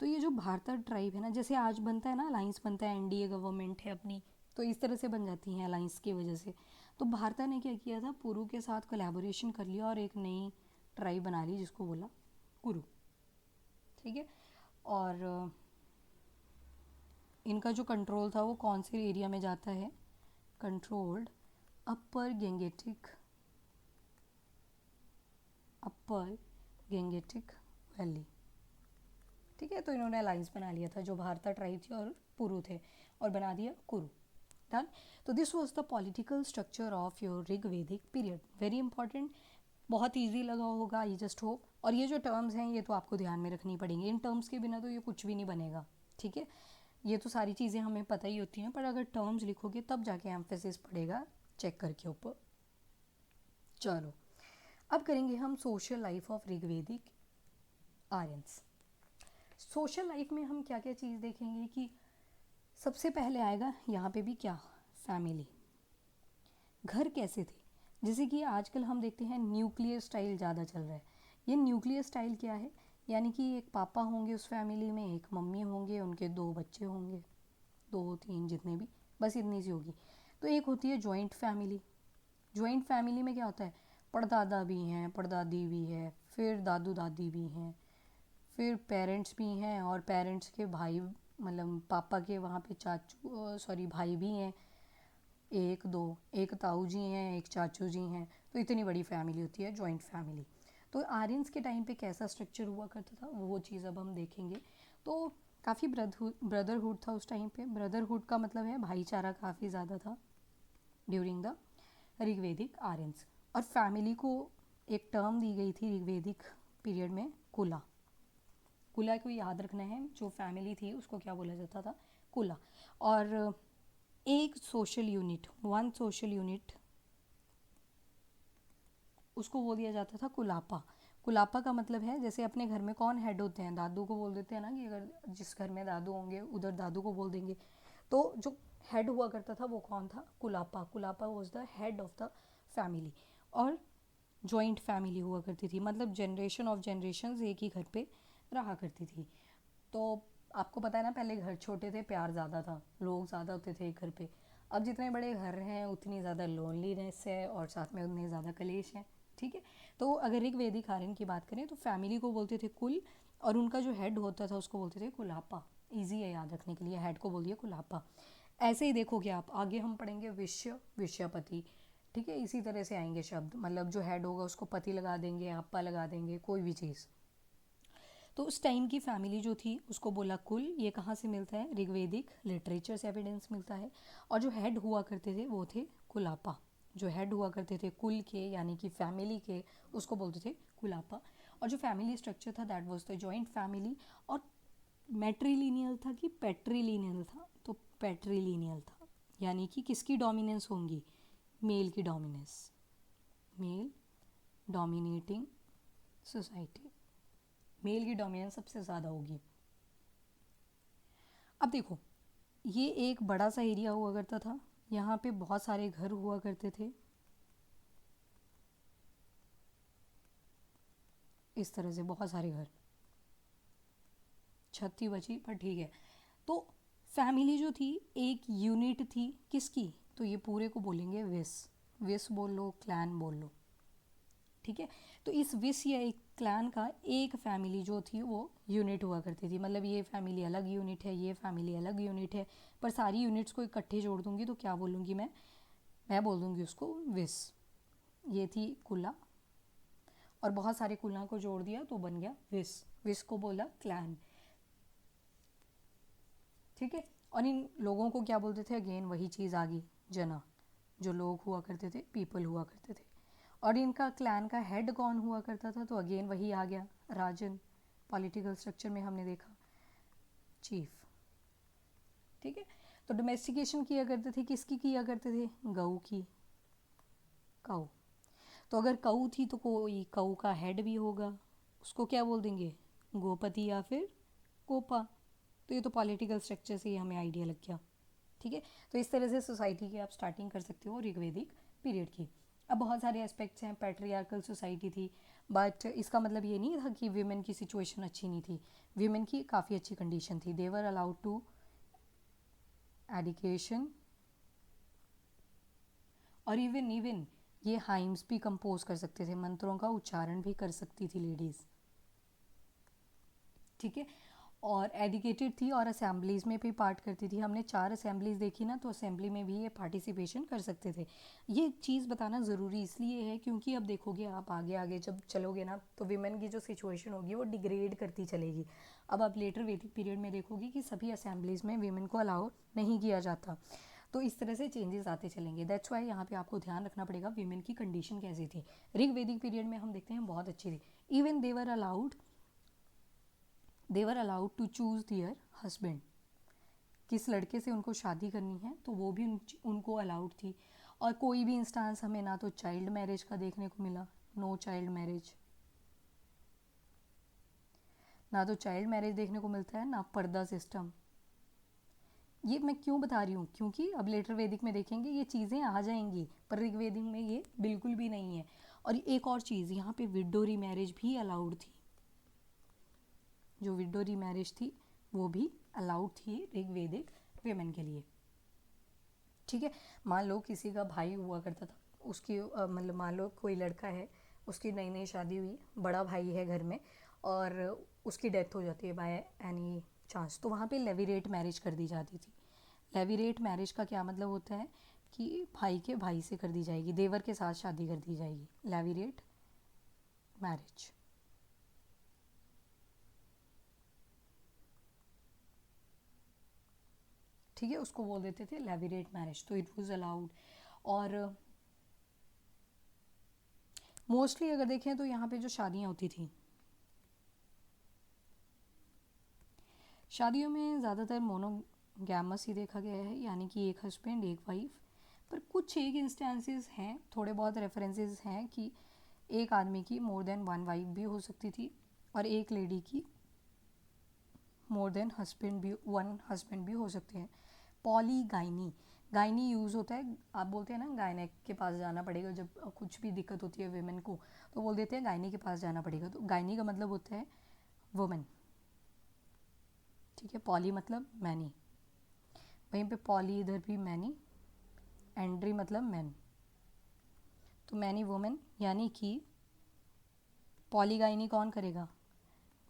तो ये जो भारता ट्राइब है ना, जैसे आज बनता है ना अलाइंस बनता है, एनडीए गवर्नमेंट है अपनी, तो इस तरह से बन जाती हैं अलाइंस की वजह से। तो भारता ने क्या किया था, पुरु के साथ कोलैबोरेशन कर लिया और एक नई ट्राइब बना ली जिसको बोला कुरु। ठीक है, और इनका जो कंट्रोल था वो कौन से एरिया में जाता है, कंट्रोल्ड अपर गेंगेटिक, अपर गेंगेटिक वैली। ठीक है, तो इन्होंने अलाइंस बना लिया था, जो भारता ट्राइब थी और पुरु थे, और बना दिया कुरु। डन। तो this was the political structure of your Rigvedic period. Very important, बहुत इजी लगा होगा, आई जस्ट होप। और ये जो टर्म्स हैं ये तो आपको ध्यान में रखनी पड़ेंगी, इन टर्म्स के बिना तो ये कुछ भी नहीं बनेगा। ठीक है, ये तो सारी चीज़ें हमें पता ही होती हैं, पर अगर टर्म्स लिखोगे तब जाके एम्फेसिस पड़ेगा चेक करके ऊपर। चलो, अब करेंगे हम social life of Rigvedic Aryans. Social life में हम क्या क्या चीज़ देखेंगे कि सबसे पहले आएगा यहाँ पे भी क्या, फैमिली। घर कैसे थे, जैसे कि आजकल हम देखते हैं न्यूक्लियर स्टाइल ज़्यादा चल रहा है। ये न्यूक्लियर स्टाइल क्या है, यानी कि एक पापा होंगे उस फैमिली में, एक मम्मी होंगे, उनके 2 बच्चे होंगे, 2-3 जितने भी, बस इतनी सी होगी। तो एक होती है जॉइंट फैमिली, जॉइंट फैमिली में क्या होता है, परदादा भी हैं, परदादी भी है, फिर दादू दादी भी हैं, फिर पेरेंट्स भी हैं, और पेरेंट्स के भाई मतलब पापा के वहाँ पे चाचू सॉरी भाई भी हैं, एक दो, एक ताऊ जी हैं, एक चाचू जी हैं। तो इतनी बड़ी फैमिली होती है जॉइंट फैमिली। तो आर्यंस के टाइम पे कैसा स्ट्रक्चर हुआ करता था वो चीज़ अब हम देखेंगे। तो काफ़ी ब्रदरहुड था उस टाइम पे। ब्रदरहुड का मतलब है भाईचारा काफ़ी ज़्यादा था ड्यूरिंग द ऋग्वेदिक आर्यंस। और फैमिली को एक टर्म दी गई थी ऋग्वेदिक पीरियड में, कुला। कुला को याद रखना है, जो फैमिली थी उसको क्या बोला जाता था, कुला। और एक social unit, one social unit, उसको बोल दिया जाता था कुलापा। कुलापा का मतलब है, जैसे अपने घर में कौन हेड होते हैं, दादू को बोल देते हैं ना, कि अगर जिस घर में दादू होंगे उधर दादू को बोल देंगे। तो जो हेड हुआ करता था वो कौन था, Kulapa. Kulapa was the head of the family. और जॉइंट फैमिली हुआ करती थी, मतलब जनरेशन ऑफ जनरेशन एक ही घर पे रहा करती थी। तो आपको पता है ना, पहले घर छोटे थे, प्यार ज़्यादा था, लोग ज़्यादा होते थे एक घर पे। अब जितने बड़े घर हैं उतनी ज़्यादा लोनलीनेस है, और साथ में उतने ज़्यादा कलेश हैं। ठीक है। तो अगर ऋग्वेदिक आर्यन की बात करें तो फैमिली को बोलते थे कुल, और उनका जो हेड होता था उसको बोलते थे कुलापा। ईजी है याद रखने के लिए, हेड को बोलिए कुलापा। ऐसे ही देखोगे आप आगे हम पढ़ेंगे विषय, विषयपति। ठीक है, इसी तरह से आएंगे शब्द, मतलब जो हेड होगा उसको पति लगा देंगे, अप्पा लगा देंगे, कोई भी चीज़। तो उस टाइम की फैमिली जो थी उसको बोला कुल। ये कहाँ से मिलता है, ऋग्वेदिक लिटरेचर से एविडेंस मिलता है। और जो हेड हुआ करते थे वो थे कुलापा। जो हेड हुआ करते थे कुल के, यानी कि फैमिली के, उसको बोलते थे कुलापा। और जो फैमिली स्ट्रक्चर था that was the joint family. और मैट्रिलिनियल था कि पैट्रिलिनियल था, तो पैट्रिलिनियल था, यानी कि किसकी डोमिनेंस होंगी, मेल की dominance, male dominating society, male की डोमिनेंस सबसे ज़्यादा होगी। अब देखो, ये एक बड़ा सा एरिया हुआ करता था, यहाँ पे बहुत सारे घर हुआ करते थे, इस तरह से बहुत सारे घर, छत थी बची पर ठीक है। तो फैमिली जो थी एक यूनिट थी किसकी, तो ये पूरे को बोलेंगे विस। विस बोल लो, क्लैन बोल लो। ठीक है। तो इस विस या एक क्लैन का एक फैमिली जो थी वो यूनिट हुआ करती थी, मतलब ये फैमिली अलग यूनिट है, ये फैमिली अलग यूनिट है, पर सारी यूनिट्स को इकट्ठे जोड़ दूंगी तो क्या बोलूँगी मैं बोल दूंगी उसको विस। ये थी कुला, और बहुत सारे कुला को जोड़ दिया तो बन गया विस। विस को बोला क्लैन। ठीक है। और इन लोगों को क्या बोलते थे, अगेन वही चीज़ आ गई, जना। जो लोग हुआ करते थे, पीपल हुआ करते थे। और इनका क्लैन का हेड कौन हुआ करता था, तो अगेन वही आ गया, राजन। पॉलिटिकल स्ट्रक्चर में हमने देखा चीफ। ठीक है। तो डोमेस्टिकेशन किया करते थे, किसकी किया करते थे, गऊ की, काऊ। तो अगर कऊ थी तो कोई कऊ का हेड भी होगा, उसको क्या बोल देंगे, गोपति या फिर गोपा। तो ये तो पॉलिटिकल स्ट्रक्चर से ही हमें आइडिया लग गया। ठीक है। तो इस तरह से सोसाइटी की आप स्टार्टिंग कर सकते हो ऋग्वेदिक पीरियड की। अब बहुत सारे एस्पेक्ट्स हैं, पैट्रियार्कल सोसाइटी थी, बट इसका मतलब ये नहीं था कि वीमेन की सिचुएशन अच्छी नहीं थी। वीमेन की काफ़ी अच्छी कंडीशन थी, दे वर अलाउड टू एडुकेशन, और इवन ये हाइम्स भी कंपोज कर सकते थे, मंत्रों का उच्चारण भी कर सकती थी लेडीज़। ठीक है। और एजुकेटेड थी, और असेंबलीज़ में भी पार्ट करती थी। हमने 4 असेंबलीज़ देखी ना, तो असेंबली में भी ये पार्टिसिपेशन कर सकते थे। ये चीज़ बताना ज़रूरी इसलिए है क्योंकि अब देखोगे आप आगे आगे जब चलोगे ना, तो वीमेन की जो सिचुएशन होगी वो डिग्रेड करती चलेगी। अब आप लेटर वैदिक पीरियड में देखोगे कि सभी असेंबलीज़ में वीमेन को अलाउ नहीं किया जाता। तो इस तरह से चेंजेस आते चलेंगे। दैट्स वाई यहाँ पे आपको ध्यान रखना पड़ेगा वीमेन की कंडीशन कैसी थी। ऋग्वेदिक पीरियड में हम देखते हैं बहुत अच्छी थी। Even they were allowed to choose their husband, किस लड़के से उनको शादी करनी है तो वो भी उनको अलाउड थी। और कोई भी इंस्टांस हमें ना तो चाइल्ड मैरिज का देखने को मिला, नो चाइल्ड मैरिज, ना तो चाइल्ड मैरिज देखने को मिलता है, ना पर्दा सिस्टम। ये मैं क्यों बता रही हूँ, क्योंकि अब लेटर वैदिक में देखेंगे ये चीज़ें आ जाएंगी, पर ऋग्वेदिक में ये बिल्कुल भी नहीं है। और एक और चीज़, यहाँ पे विडो रीमैरिज भी अलाउड थी, जो विडो रीमैरिज थी वो भी अलाउड थी ऋग्वेदिक वेमेन के लिए। ठीक है। मान लो किसी का भाई हुआ करता था उसकी मतलब मान लो कोई लड़का है, उसकी नई नई शादी हुई, बड़ा भाई है घर में और उसकी डेथ हो जाती है बाय एनी चांस, तो वहाँ पे लेविरेट मैरिज कर दी जाती थी। लेविरेट मैरिज का क्या मतलब होता है कि भाई के भाई से कर दी जाएगी, देवर के साथ शादी कर दी जाएगी, लेविरेट मैरिज। ठीक है, उसको बोल देते थे लेविरेट मैरिज, तो इट वाज अलाउड। और मोस्टली अगर देखें तो यहाँ पे जो शादियाँ होती थी, शादियों में ज़्यादातर मोनोगैमस ही देखा गया है, यानी कि एक हस्बैंड एक वाइफ। पर कुछ एक इंस्टेंसेस हैं, थोड़े बहुत रेफरेंसेस हैं कि एक आदमी की मोर देन वन वाइफ भी हो सकती थी और एक लेडी की मोर देन हस्बैंड भी, वन हस्बैंड भी हो सकते हैं। पॉलीगाइनी, गाइनी यूज़ होता है, आप बोलते हैं ना गायनेक के पास जाना पड़ेगा जब कुछ भी दिक्कत होती है वेमेन को, तो बोल देते हैं गायनी के पास जाना पड़ेगा, तो गायनी का मतलब होता है वुमेन। ठीक है, पॉली मतलब मैनी, वहीं पे पॉली इधर भी मैनी, एंड्री मतलब मैन, तो मैनी वुमेन, यानी कि पॉलीगाइनी कौन करेगा,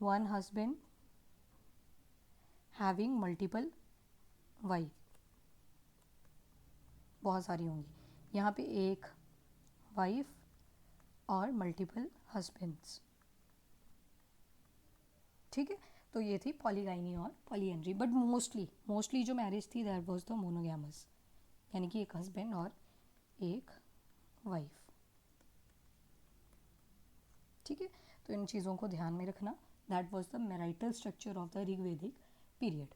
one husband having multiple wife, बहुत सारी होंगी, यहाँ पे एक वाइफ और मल्टीपल हस्बैंड्स। ठीक है, तो ये थी पॉलीगाइनी और पॉलीएंड्री। बट मोस्टली जो मैरिज थी दैट वाज द मोनोगैमस, यानी कि एक हस्बैंड और एक वाइफ। ठीक है, तो इन चीज़ों को ध्यान में रखना। That was the marital structure of the Rigvedic period.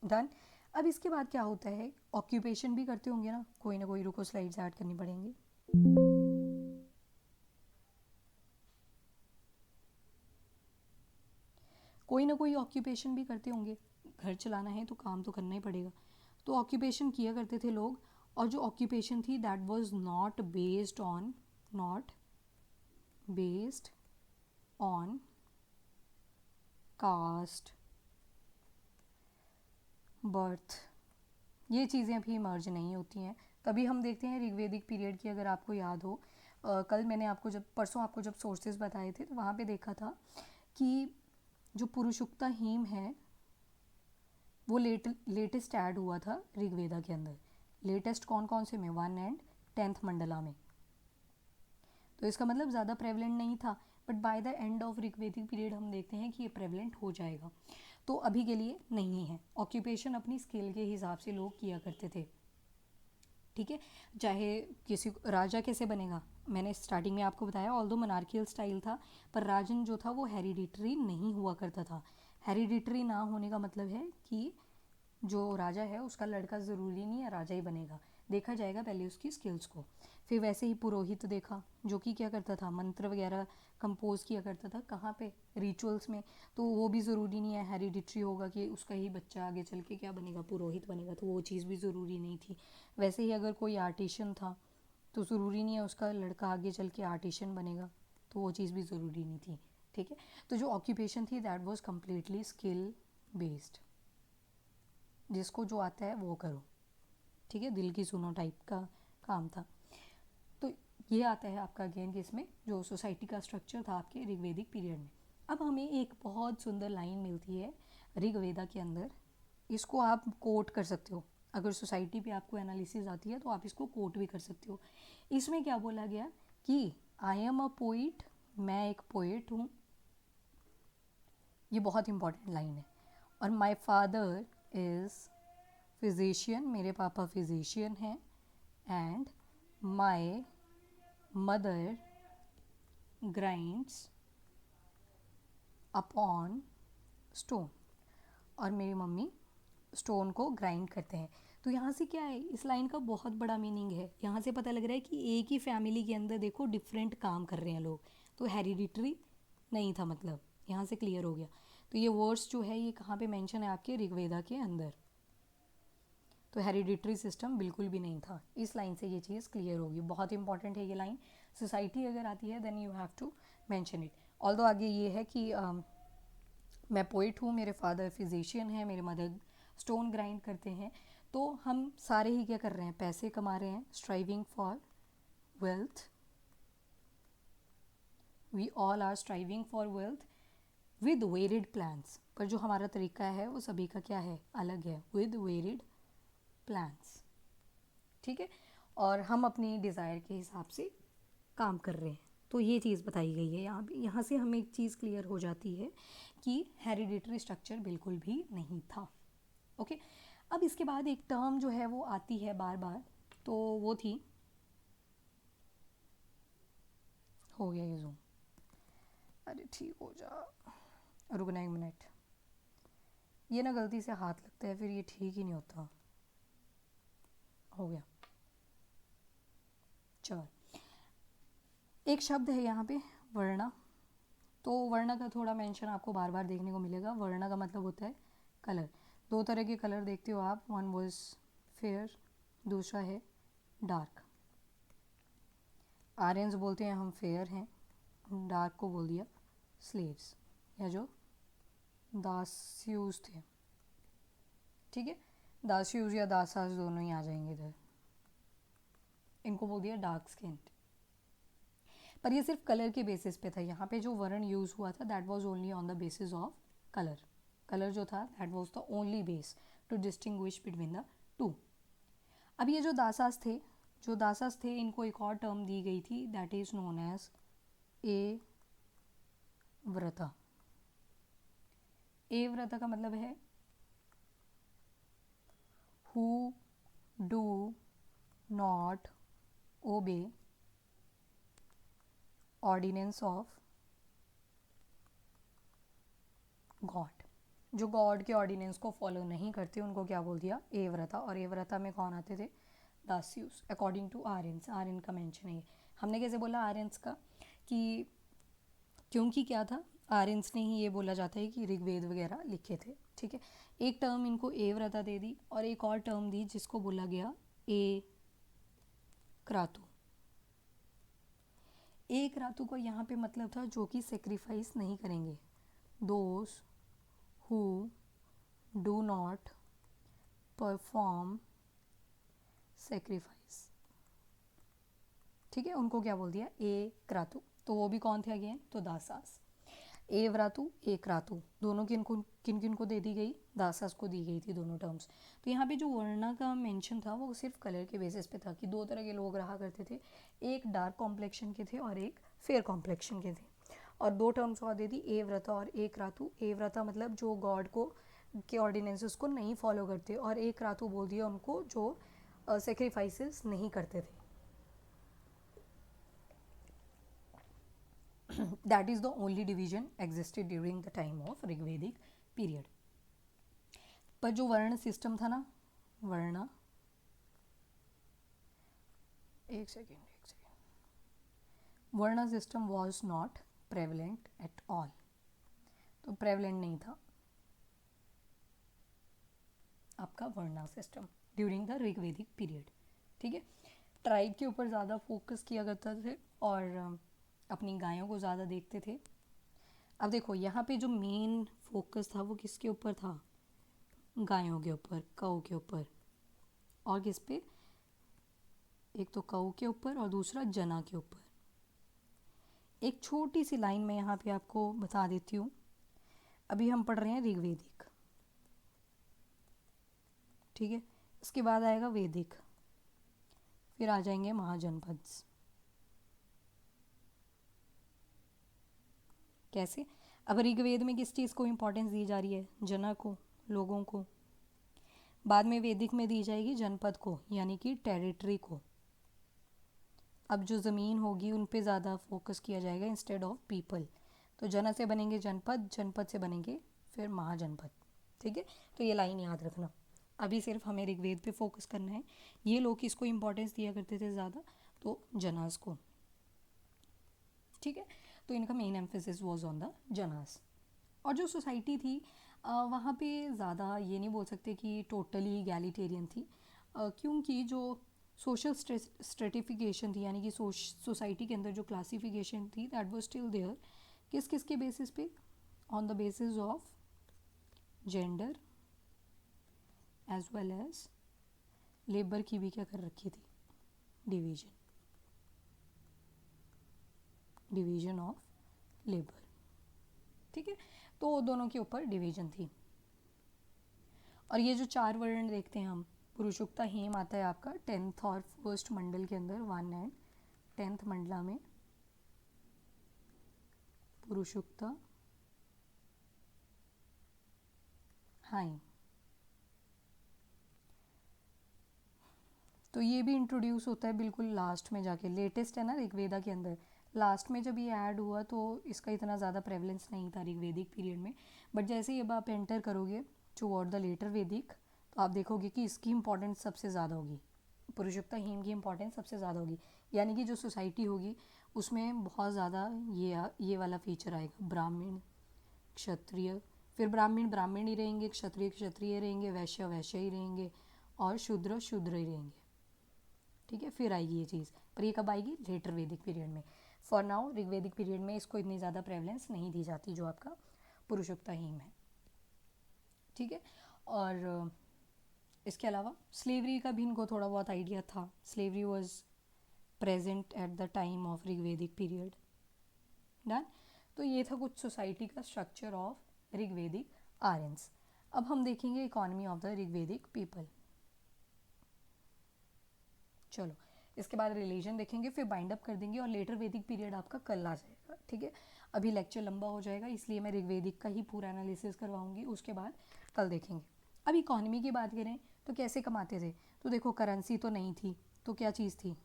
Done. अब इसके बाद क्या होता है, ऑक्यूपेशन भी करते होंगे ना कोई, रुको स्लाइड्स ऐड करनी पड़ेंगी। कोई ना कोई ऑक्यूपेशन भी करते होंगे, घर चलाना है तो काम तो करना ही पड़ेगा, तो ऑक्यूपेशन किया करते थे लोग। और जो ऑक्यूपेशन थी that was not based on caste, birth, ये चीज़ें अभी इमर्ज नहीं होती हैं। तभी हम देखते हैं ऋग्वेदिक पीरियड की, अगर आपको याद हो, कल मैंने आपको परसों आपको जब सोर्सेज बताए थे तो वहाँ पे देखा था कि जो पुरुषुक्ता हीम है वो लेटेस्ट ऐड हुआ था ऋग्वेदा के अंदर। लेटेस्ट कौन कौन से में, 1 एंड 10th मंडला में, तो इसका मतलब ज़्यादा प्रेवलेंट नहीं था, but by the end of Rigvedic period हम देखते हैं कि ये प्रेवलेंट हो जाएगा, तो अभी के लिए नहीं है। ऑक्यूपेशन अपनी स्किल के हिसाब से लोग किया करते थे। ठीक है, चाहे किसी राजा कैसे बनेगा, मैंने स्टार्टिंग में आपको बताया, ऑल्दो मोनार्कियल स्टाइल था, पर राजन जो था वो हेरिडिटरी नहीं हुआ करता था। हेरिडिटरी ना होने का मतलब है कि जो राजा है उसका लड़का ज़रूरी नहीं है राजा ही बनेगा, देखा जाएगा पहले उसकी स्किल्स को। फिर वैसे ही पुरोहित देखा, जो कि क्या करता था, मंत्र वगैरह कंपोज किया करता था, कहाँ पे, रिचुअल्स में, तो वो भी ज़रूरी नहीं है हेरिडिटरी होगा कि उसका ही बच्चा आगे चल के क्या बनेगा, पुरोहित बनेगा, तो वो चीज़ भी ज़रूरी नहीं थी। वैसे ही अगर कोई आर्टिशन था तो ज़रूरी नहीं है उसका लड़का आगे चल के आर्टिशन बनेगा, तो वो चीज़ भी ज़रूरी नहीं थी। ठीक है, तो जो ऑक्यूपेशन थी that was completely skill based, जिसको जो आता है वो करो। ठीक है, दिल की सुनो टाइप का काम था। तो ये आता है आपका अगेन कि इसमें जो सोसाइटी का स्ट्रक्चर था आपके ऋग्वेदिक पीरियड में। अब हमें एक बहुत सुंदर लाइन मिलती है ऋग्वेदा के अंदर, इसको आप कोट कर सकते हो, अगर सोसाइटी पे आपको एनालिसिस आती है तो आप इसको कोट भी कर सकते हो। इसमें क्या बोला गया कि आई एम अ पोइट, मैं एक पोइट हूँ, ये बहुत इंपॉर्टेंट लाइन है। और माई फादर इज़ फिजिशियन, मेरे पापा फिजिशियन हैं, and my mother grinds upon stone, और मेरी मम्मी स्टोन को ग्राइंड करते हैं। तो यहाँ से क्या है, इस लाइन का बहुत बड़ा मीनिंग है, यहाँ से पता लग रहा है कि एक ही फैमिली के अंदर देखो डिफरेंट काम कर रहे हैं लोग, तो हेरिडिटरी नहीं था, मतलब यहाँ से क्लियर हो गया। तो ये वर्ड्स जो है ये कहाँ पे मेंशन है आपके ऋग्वेदा के अंदर, तो हेरिडिटरी सिस्टम बिल्कुल भी नहीं था। इस लाइन से ये चीज़ क्लियर होगी, बहुत इंपॉर्टेंट है ये लाइन। सोसाइटी अगर आती है then you have to mention it. Although आगे ये है कि मैं पोइट हूँ, मेरे फादर फिजिशियन हैं, मेरे मदर स्टोन ग्राइंड करते हैं, तो तो हम सारे ही क्या कर रहे हैं, पैसे कमा रहे हैं, striving for wealth, we all are striving for wealth with varied plans. पर जो हमारा तरीका है वो सभी का क्या है, अलग है, विद वेरिड प्लान्स, ठीक है। और हम अपनी डिज़ायर के हिसाब से काम कर रहे हैं। तो ये चीज़ बताई गई है यहाँ से हमें एक चीज़ क्लियर हो जाती है कि हेरिडिटरी स्ट्रक्चर बिल्कुल भी नहीं था। ओके, अब इसके बाद एक टर्म जो है वो आती है बार बार, तो वो थी, हो गया ये जूम, अरे ठीक हो जा, रुकना एक मिनट, ये ना गलती से हाथ लगता है फिर ये ठीक ही नहीं होता, हो गया। चल, एक शब्द है यहाँ पे वर्णा, तो वर्ण का थोड़ा मेंशन आपको बार बार देखने को मिलेगा। वर्ण का मतलब होता है कलर। दो तरह के कलर देखते हो आप, वन वॉज फेयर, दूसरा है डार्क। आर्यंस बोलते हैं हम फेयर हैं, डार्क को बोल दिया स्लेव्स या जो दास्यूज थे, ठीक है। दास्यूज या दासास दोनों ही आ जाएंगे इधर, इनको बोल दिया डार्क स्किन। पर ये सिर्फ कलर के बेसिस पे था। यहाँ पे जो वर्ण यूज़ हुआ था that was only on the basis of colour. Colour जो था that was the only base to distinguish between the two. अब ये जो दासास थे, इनको एक और टर्म दी गई थी that is known as Avrata. Avrata का मतलब है who do not obey ordinance of God. जो गॉड के ऑर्डिनेंस को फॉलो नहीं करते उनको क्या बोल दिया, ए व्रता। और ए व्रता में कौन आते थे, दास्यूस, अकॉर्डिंग टू आर्यंस। आर्यन का मेंशन है। हमने कैसे बोला आर्यंस का, कि क्योंकि क्या था, आर्यंस ने ही ये बोला जाता है कि ऋग्वेद वगैरह लिखे थे, ठीक है। एक टर्म इनको ए व्रता दे दी और एक और टर्म दी जिसको बोला गया ए क्रातु। ए क्रातु का यहाँ पे मतलब था जो कि सेक्रीफाइस नहीं करेंगे, those who do not perform sacrifice, ठीक है। उनको क्या बोल दिया, ए क्रातु। तो वो भी कौन थे अगेन, तो दासास। ए व्रातु ए क्रातु दोनों किन किन को दे दी गई, दासास को दी गई थी दोनों टर्म्स। तो यहाँ पे जो वर्णा का मेंशन था वो सिर्फ कलर के बेसिस पे था कि दो तरह के लोग रहा करते थे, एक डार्क कॉम्प्लेक्शन के थे और एक फेयर कॉम्प्लेक्शन के थे। और दो टर्म्स और दे दी, ए व्रता और ए क्रातु। ए व्रता मतलब जो गॉड को के ऑर्डिनेंसेस को नहीं फॉलो करते, और ए क्रातु बोल दिया उनको जो सेक्रीफाइसेस नहीं करते थे। That is the only division existed during the time of Rigvedic period. पर जो वर्ण सिस्टम था ना, वर्ण, एक सेकेंड, वर्ण system was not prevalent at all. तो prevalent नहीं था आपका वर्ण system during the Rigvedic period, ठीक है। ट्राइब के ऊपर ज़्यादा फोकस किया करता थे और अपनी गायों को ज़्यादा देखते थे। अब देखो यहाँ पे जो मेन फोकस था वो किसके ऊपर था, गायों के ऊपर, काऊ के ऊपर, और किस पे, एक तो काऊ के ऊपर और दूसरा जना के ऊपर। एक छोटी सी लाइन में यहाँ पे आपको बता देती हूँ। अभी हम पढ़ रहे हैं ऋग्वेदिक, ठीक है। इसके बाद आएगा वैदिक, फिर आ जाएंगे महाजनपद। कैसे, अब ऋग्वेद में किस चीज़ को इम्पोर्टेंस दी जा रही है, जना को, लोगों को। बाद में वैदिक में दी जाएगी जनपद को, यानी कि टेरिटरी को। अब जो ज़मीन होगी उन पे ज़्यादा फोकस किया जाएगा इंस्टेड ऑफ पीपल। तो जना से बनेंगे जनपद, जनपद से बनेंगे फिर महाजनपद, ठीक है। तो ये लाइन याद रखना। अभी सिर्फ हमें ऋग्वेद पे फोकस करना है। ये लोग किसको इम्पोर्टेंस दिया करते थे ज़्यादा, तो जनास को, ठीक है। तो इनका main emphasis was on the Janas. और जो सोसाइटी थी वहाँ पे ज़्यादा ये नहीं बोल सकते कि टोटली इगैलिटेरियन थी, क्योंकि जो सोशल स्ट्रेटिफिकेशन थी, यानी कि सोसाइटी के अंदर जो क्लासिफिकेशन थी दैट वाज स्टिल देयर। किस किस के बेसिस पे, on the basis of gender as well as labour की भी क्या कर रखी थी, डिवीजन ऑफ लेबर, ठीक है। तो दोनों के ऊपर डिवीजन थी। और ये जो 4 वर्ण देखते हैं हम, पुरुषोक्ता हेम आता है आपका 10th और 1st मंडल के अंदर, 1 एंड 10th मंडला में पुरुषोक्ता हाइम। तो ये भी इंट्रोड्यूस होता है बिल्कुल लास्ट में जाके, लेटेस्ट है ना ऋग्वेदा के अंदर, लास्ट में जब ये ऐड हुआ तो इसका इतना ज़्यादा प्रेवलेंस नहीं था ऋग्वेदिक पीरियड में। बट जैसे ही अब आप एंटर करोगे टुवर्ड द लेटर वेदिक, तो आप देखोगे कि इसकी इंपॉर्टेंस सबसे ज़्यादा होगी, पुरुषोक्ता हेम की इंपॉर्टेंस सबसे ज़्यादा होगी। यानी कि जो सोसाइटी होगी उसमें बहुत ज़्यादा ये वाला फीचर आएगा, ब्राह्मण क्षत्रिय, फिर ब्राह्मण ब्राह्मण ही रहेंगे, क्षत्रिय क्षत्रिय रहेंगे, वैश्य वैश्य ही रहेंगे, और शूद्र शूद्र ही रहेंगे, ठीक है। फिर आएगी ये चीज़, पर ये कब आएगी, लेटर वैदिक पीरियड में। फॉर नाउ ऋग्वेदिक पीरियड में इसको इतनी ज़्यादा प्रेवलेंस नहीं दी जाती जो आपका पुरुषोक्ता हेम है, ठीक है। और इसके अलावा स्लेवरी का भी इनको थोड़ा बहुत आइडिया था, slavery was present at the time of Rigvedic period, done. तो ये था कुछ सोसाइटी का स्ट्रक्चर ऑफ ऋग्वेदिक आर्यंस। अब हम देखेंगे economy of the Rigvedic people. चलो, इसके बाद रिलीजन देखेंगे, फिर बाइंड अप कर देंगे, और लेटर वैदिक पीरियड आपका कल आ जाएगा, ठीक है। अभी लेक्चर लंबा हो जाएगा, इसलिए मैं ऋग्वेदिक का ही पूरा एनालिसिस करवाऊंगी, उसके बाद कल देखेंगे। अब इकोनॉमी की बात करें तो कैसे कमाते थे, तो देखो करेंसी तो नहीं थी, तो क्या चीज़ थी,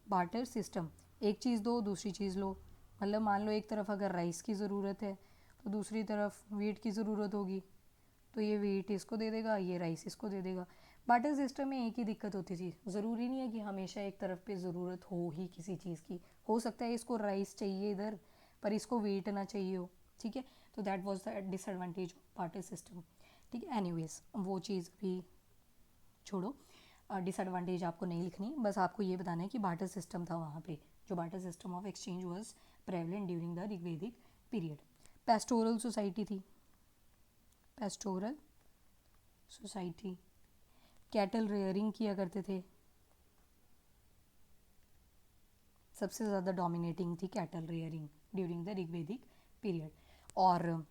बार्टर सिस्टम। एक चीज़ दो दूसरी चीज़ लो, मतलब मान लो एक तरफ अगर राइस की ज़रूरत है तो दूसरी तरफ वीट की ज़रूरत होगी, तो ये वीट इसको दे देगा, ये राइस इसको दे देगा। बार्टर सिस्टम में एक ही दिक्कत होती थी, ज़रूरी नहीं है कि हमेशा एक तरफ पे ज़रूरत हो ही किसी चीज़ की, हो सकता है इसको राइस चाहिए इधर पर इसको वीट ना चाहिए हो, ठीक है। तो that was the disadvantage of barter system, ठीक है। एनीवेज वो चीज़ भी छोड़ो, डिसएडवांटेज आपको नहीं लिखनी, बस आपको ये बताना है कि बार्टर सिस्टम था वहाँ पे, जो barter system of exchange was prevalent during the Rigvedic period. Pastoral society थी, पेस्टोरल सोसाइटी, कैटल रेयरिंग किया करते थे, सबसे ज़्यादा डोमिनेटिंग थी cattle rearing during the Rigvedic period. और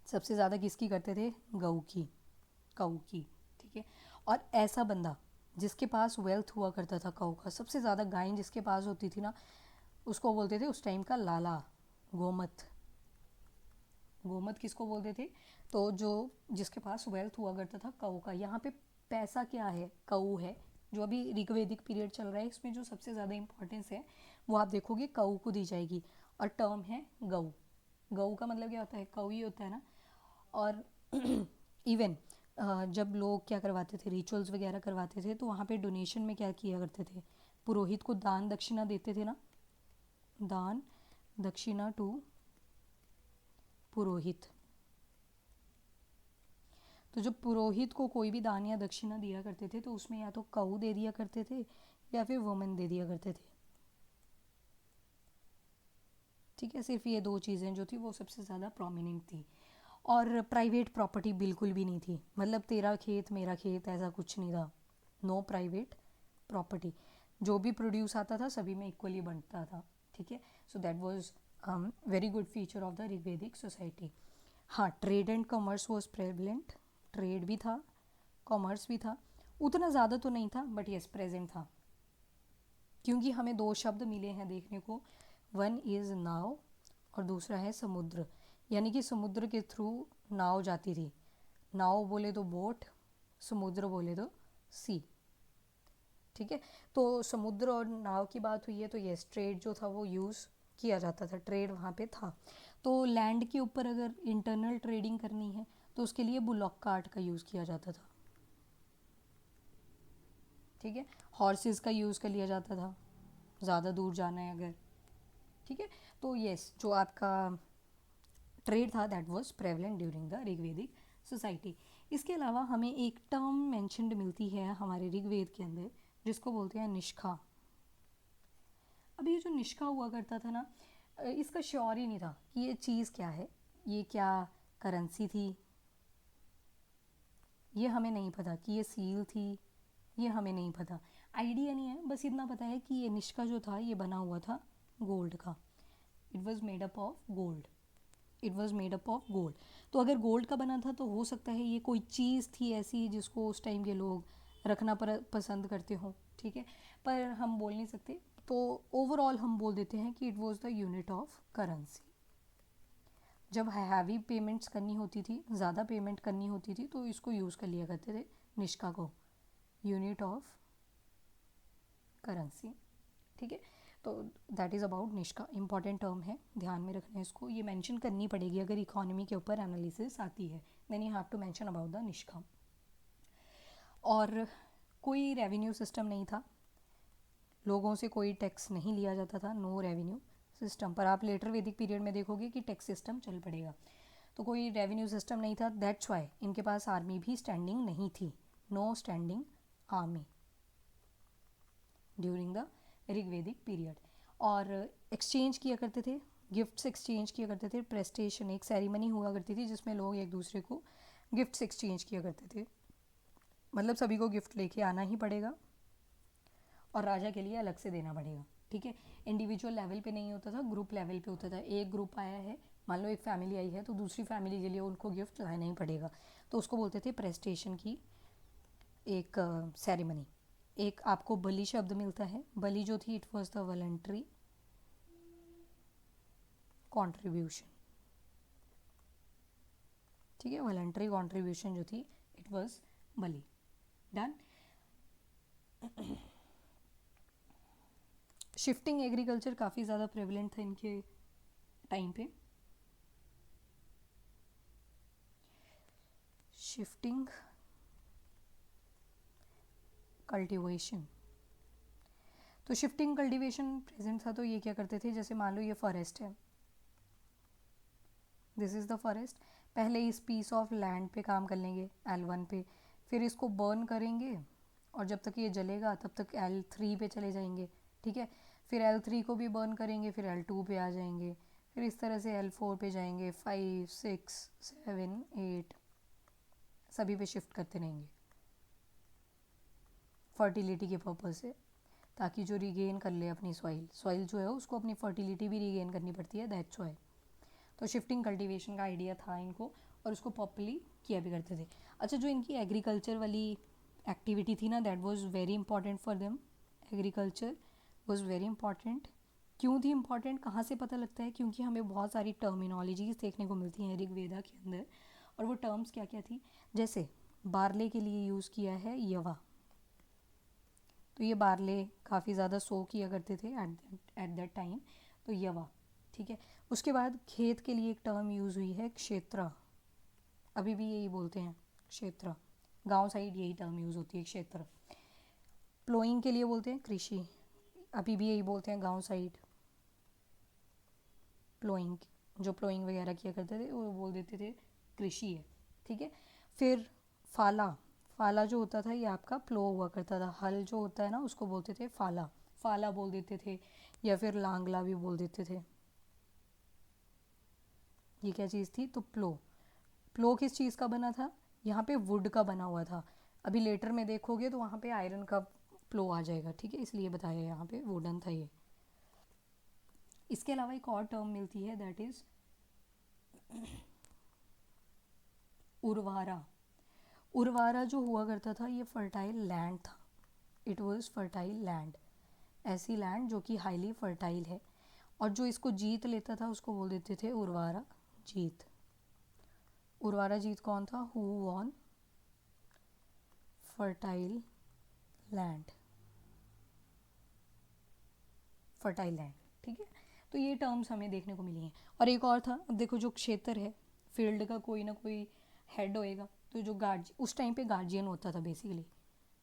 सबसे ज़्यादा किसकी करते थे, गऊ की, ठीक है। और ऐसा बंदा जिसके पास वेल्थ हुआ करता था गऊ का, सबसे ज़्यादा गायें जिसके पास होती थी ना, उसको बोलते थे उस टाइम का लाला, गोमत। गोमत किसको बोलते थे, तो जो जिसके पास वेल्थ हुआ करता था कऊ का। यहाँ पे पैसा क्या है, कऊ है, जो अभी ऋग्वेदिक पीरियड चल रहा है इसमें जो सबसे ज़्यादा इंपॉर्टेंस है वो आप देखोगे कऊ को दी जाएगी, और टर्म है गऊ। गऊ का मतलब क्या होता है, कऊ ही होता है ना। और इवन जब लोग क्या करवाते थे, रिचुअल्स वगैरह करवाते थे, तो वहाँ पे डोनेशन में क्या किया करते थे, पुरोहित को दान दक्षिणा देते थे ना, दान दक्षिणा टू पुरोहित। तो जब पुरोहित को कोई भी दान या दक्षिणा दिया करते थे तो उसमें या तो कऊ दे दिया करते थे या फिर वुमेन दे दिया करते थे, ठीक है। सिर्फ ये दो चीज़ें जो थी वो सबसे ज़्यादा प्रोमिनेंट थी। और प्राइवेट प्रॉपर्टी बिल्कुल भी नहीं थी, मतलब तेरा खेत मेरा खेत ऐसा कुछ नहीं था, नो प्राइवेट प्रॉपर्टी। जो भी प्रोड्यूस आता था सभी में इक्वली बनता था, ठीक है। So that was very good feature of the Rigvedic society. हाँ, trade and commerce was prevalent, trade भी था कॉमर्स भी था, उतना ज़्यादा तो नहीं था बट यस प्रेजेंट था, क्योंकि हमें दो शब्द मिले हैं देखने को, वन इज़ नाव और दूसरा है समुद्र। यानी कि समुद्र के थ्रू नाव जाती थी, नाव बोले तो बोट, समुद्र बोले तो सी, ठीक है। तो समुद्र और नाव की बात हुई है तो यस ट्रेड जो था वो यूज़ किया जाता था, ट्रेड वहाँ पे था। तो लैंड के ऊपर अगर इंटरनल ट्रेडिंग करनी है तो उसके लिए बुलॉक कार्ट का यूज़ किया जाता था, ठीक है। हॉर्सेस का यूज़ कर लिया जाता था ज़्यादा दूर जाना है अगर, ठीक है। तो यस जो आपका ट्रेड था that was prevalent during the Rigvedic society. इसके अलावा हमें एक टर्म मेंशन्ड मिलती है हमारे ऋग्वेद के अंदर जिसको बोलते हैं निष्ठा। अब ये जो निष्ठा हुआ करता था ना, इसका श्योर ही नहीं था कि ये चीज़ क्या है, ये क्या करेंसी थी, ये हमें नहीं पता कि ये सील थी ये हमें नहीं पता, आइडिया नहीं है, बस इतना पता है कि ये निष्का जो था ये बना हुआ था गोल्ड का, it was made up of gold, it was made up of gold. तो अगर गोल्ड का बना था तो हो सकता है ये कोई चीज़ थी ऐसी जिसको उस टाइम के लोग रखना पसंद करते हो, ठीक है, पर हम बोल नहीं सकते। तो ओवरऑल हम बोल देते हैं कि it was the unit of currency. जब हैवी पेमेंट्स करनी होती थी, ज़्यादा पेमेंट करनी होती थी, तो इसको यूज़ कर लिया करते थे निष्का को, यूनिट ऑफ करेंसी, ठीक है। तो that is about Nishka, important term है, ध्यान में रखना है इसको, ये मेंशन करनी पड़ेगी अगर इकोनॉमी के ऊपर एनालिसिस आती है, then you have to mention about the nishka. और कोई रेवेन्यू सिस्टम नहीं था, लोगों से कोई टैक्स नहीं लिया जाता था, नो रेवेन्यू सिस्टम, पर आप लेटर वैदिक पीरियड में देखोगे कि टैक्स सिस्टम चल पड़ेगा। तो कोई रेवेन्यू सिस्टम नहीं था, दैट्स वाई इनके पास आर्मी भी स्टैंडिंग नहीं थी, no standing army during the Rigvedic period. और एक्सचेंज किया करते थे, गिफ्ट्स एक्सचेंज किया करते थे, प्रेस्टेशन एक सेरेमनी हुआ करती थी जिसमें लोग एक दूसरे को गिफ्ट्स एक्सचेंज किया करते थे, मतलब सभी को गिफ्ट लेके आना ही पड़ेगा और राजा के लिए अलग से देना पड़ेगा, ठीक है। इंडिविजुअल लेवल पे नहीं होता था, ग्रुप लेवल पे होता था। एक ग्रुप आया है, मान लो एक फैमिली आई है, तो दूसरी फैमिली के लिए उनको गिफ्ट लाना ही पड़ेगा, तो उसको बोलते थे प्रेस्टेशन की एक सेरेमनी। एक आपको बलि शब्द मिलता है, बलि जो थी it was the voluntary contribution, ठीक है, वॉलंटरी कॉन्ट्रीब्यूशन जो थी it was Bali. Done. Shifting agriculture काफ़ी ज़्यादा प्रेवलेंट था इनके टाइम पे। शिफ्टिंग कल्टीवेशन, तो शिफ्टिंग कल्टीवेशन प्रेजेंट था, तो ये क्या करते थे, जैसे मान लो ये फॉरेस्ट है, दिस इज़ द फॉरेस्ट, पहले इस पीस ऑफ लैंड पे काम कर लेंगे L1 पे, फिर इसको बर्न करेंगे और जब तक ये जलेगा तब तक L3 पे चले जाएंगे, ठीक है, फिर L3 को भी बर्न करेंगे, फिर L2 पे आ जाएंगे, फिर इस तरह से L4 पे जाएंगे, 5 6 7 8 सभी पे शिफ्ट करते रहेंगे फर्टिलिटी के पर्पज़ से, ताकि जो रिगेन कर ले अपनी सॉइल जो है उसको अपनी फर्टिलिटी भी रिगेन करनी पड़ती है, दैट्स व्हाई। तो शिफ्टिंग कल्टीवेशन का आइडिया था इनको और उसको पॉपुलरली किया भी करते थे। अच्छा, जो इनकी एग्रीकल्चर वाली एक्टिविटी थी ना, that was very important for them, agriculture was very important. क्यों थी इंपॉर्टेंट, कहाँ से पता लगता है, क्योंकि हमें बहुत सारी टर्मिनोलॉजीज देखने को मिलती हैं ऋग्वेदा के अंदर, और वो टर्म्स क्या क्या थी, जैसे बारले के लिए यूज़ किया है यवा, तो ये बारले काफ़ी ज़्यादा सो किया करते थे एट दैट टाइम, तो यवा, ठीक है। उसके बाद खेत के लिए एक टर्म यूज़ हुई है क्षेत्र, अभी भी यही बोलते हैं क्षेत्र, गांव साइड यही टर्म यूज़ होती है क्षेत्र। प्लोइंग के लिए बोलते हैं कृषि, अभी भी यही बोलते हैं गांव साइड, प्लोइंग, जो प्लोइंग वगैरह किया करते थे वो बोल देते थे कृषि है, ठीक है। फिर फाला, फाला जो होता था ये आपका प्लो हुआ करता था, हल जो होता है ना उसको बोलते थे फाला, फाला बोल देते थे, या फिर लांगला भी बोल देते थे। ये क्या चीज़ थी, तो प्लो, प्लो किस चीज़ का बना था, यहाँ पे वुड का बना हुआ था, अभी लेटर में देखोगे तो वहाँ पे आयरन का प्लो आ जाएगा, ठीक है, इसलिए बताया यहाँ पे वुडन था ये। इसके अलावा एक और टर्म मिलती है दैट इज उर्वारा। उर्वारा जो हुआ करता था ये फर्टाइल लैंड था, इट वाज फर्टाइल लैंड, ऐसी लैंड जो कि हाईली फर्टाइल है, और जो इसको जीत लेता था उसको बोल देते थे उर्वारा जीत। उर्वारा जीत कौन था, who won fertile land, fertile land, ठीक है। तो ये टर्म्स हमें देखने को मिली हैं। और एक और था, अब देखो जो क्षेत्र है, फील्ड का कोई ना कोई हेड होएगा, तो जो गार्ड उस टाइम पे गार्जियन होता था बेसिकली,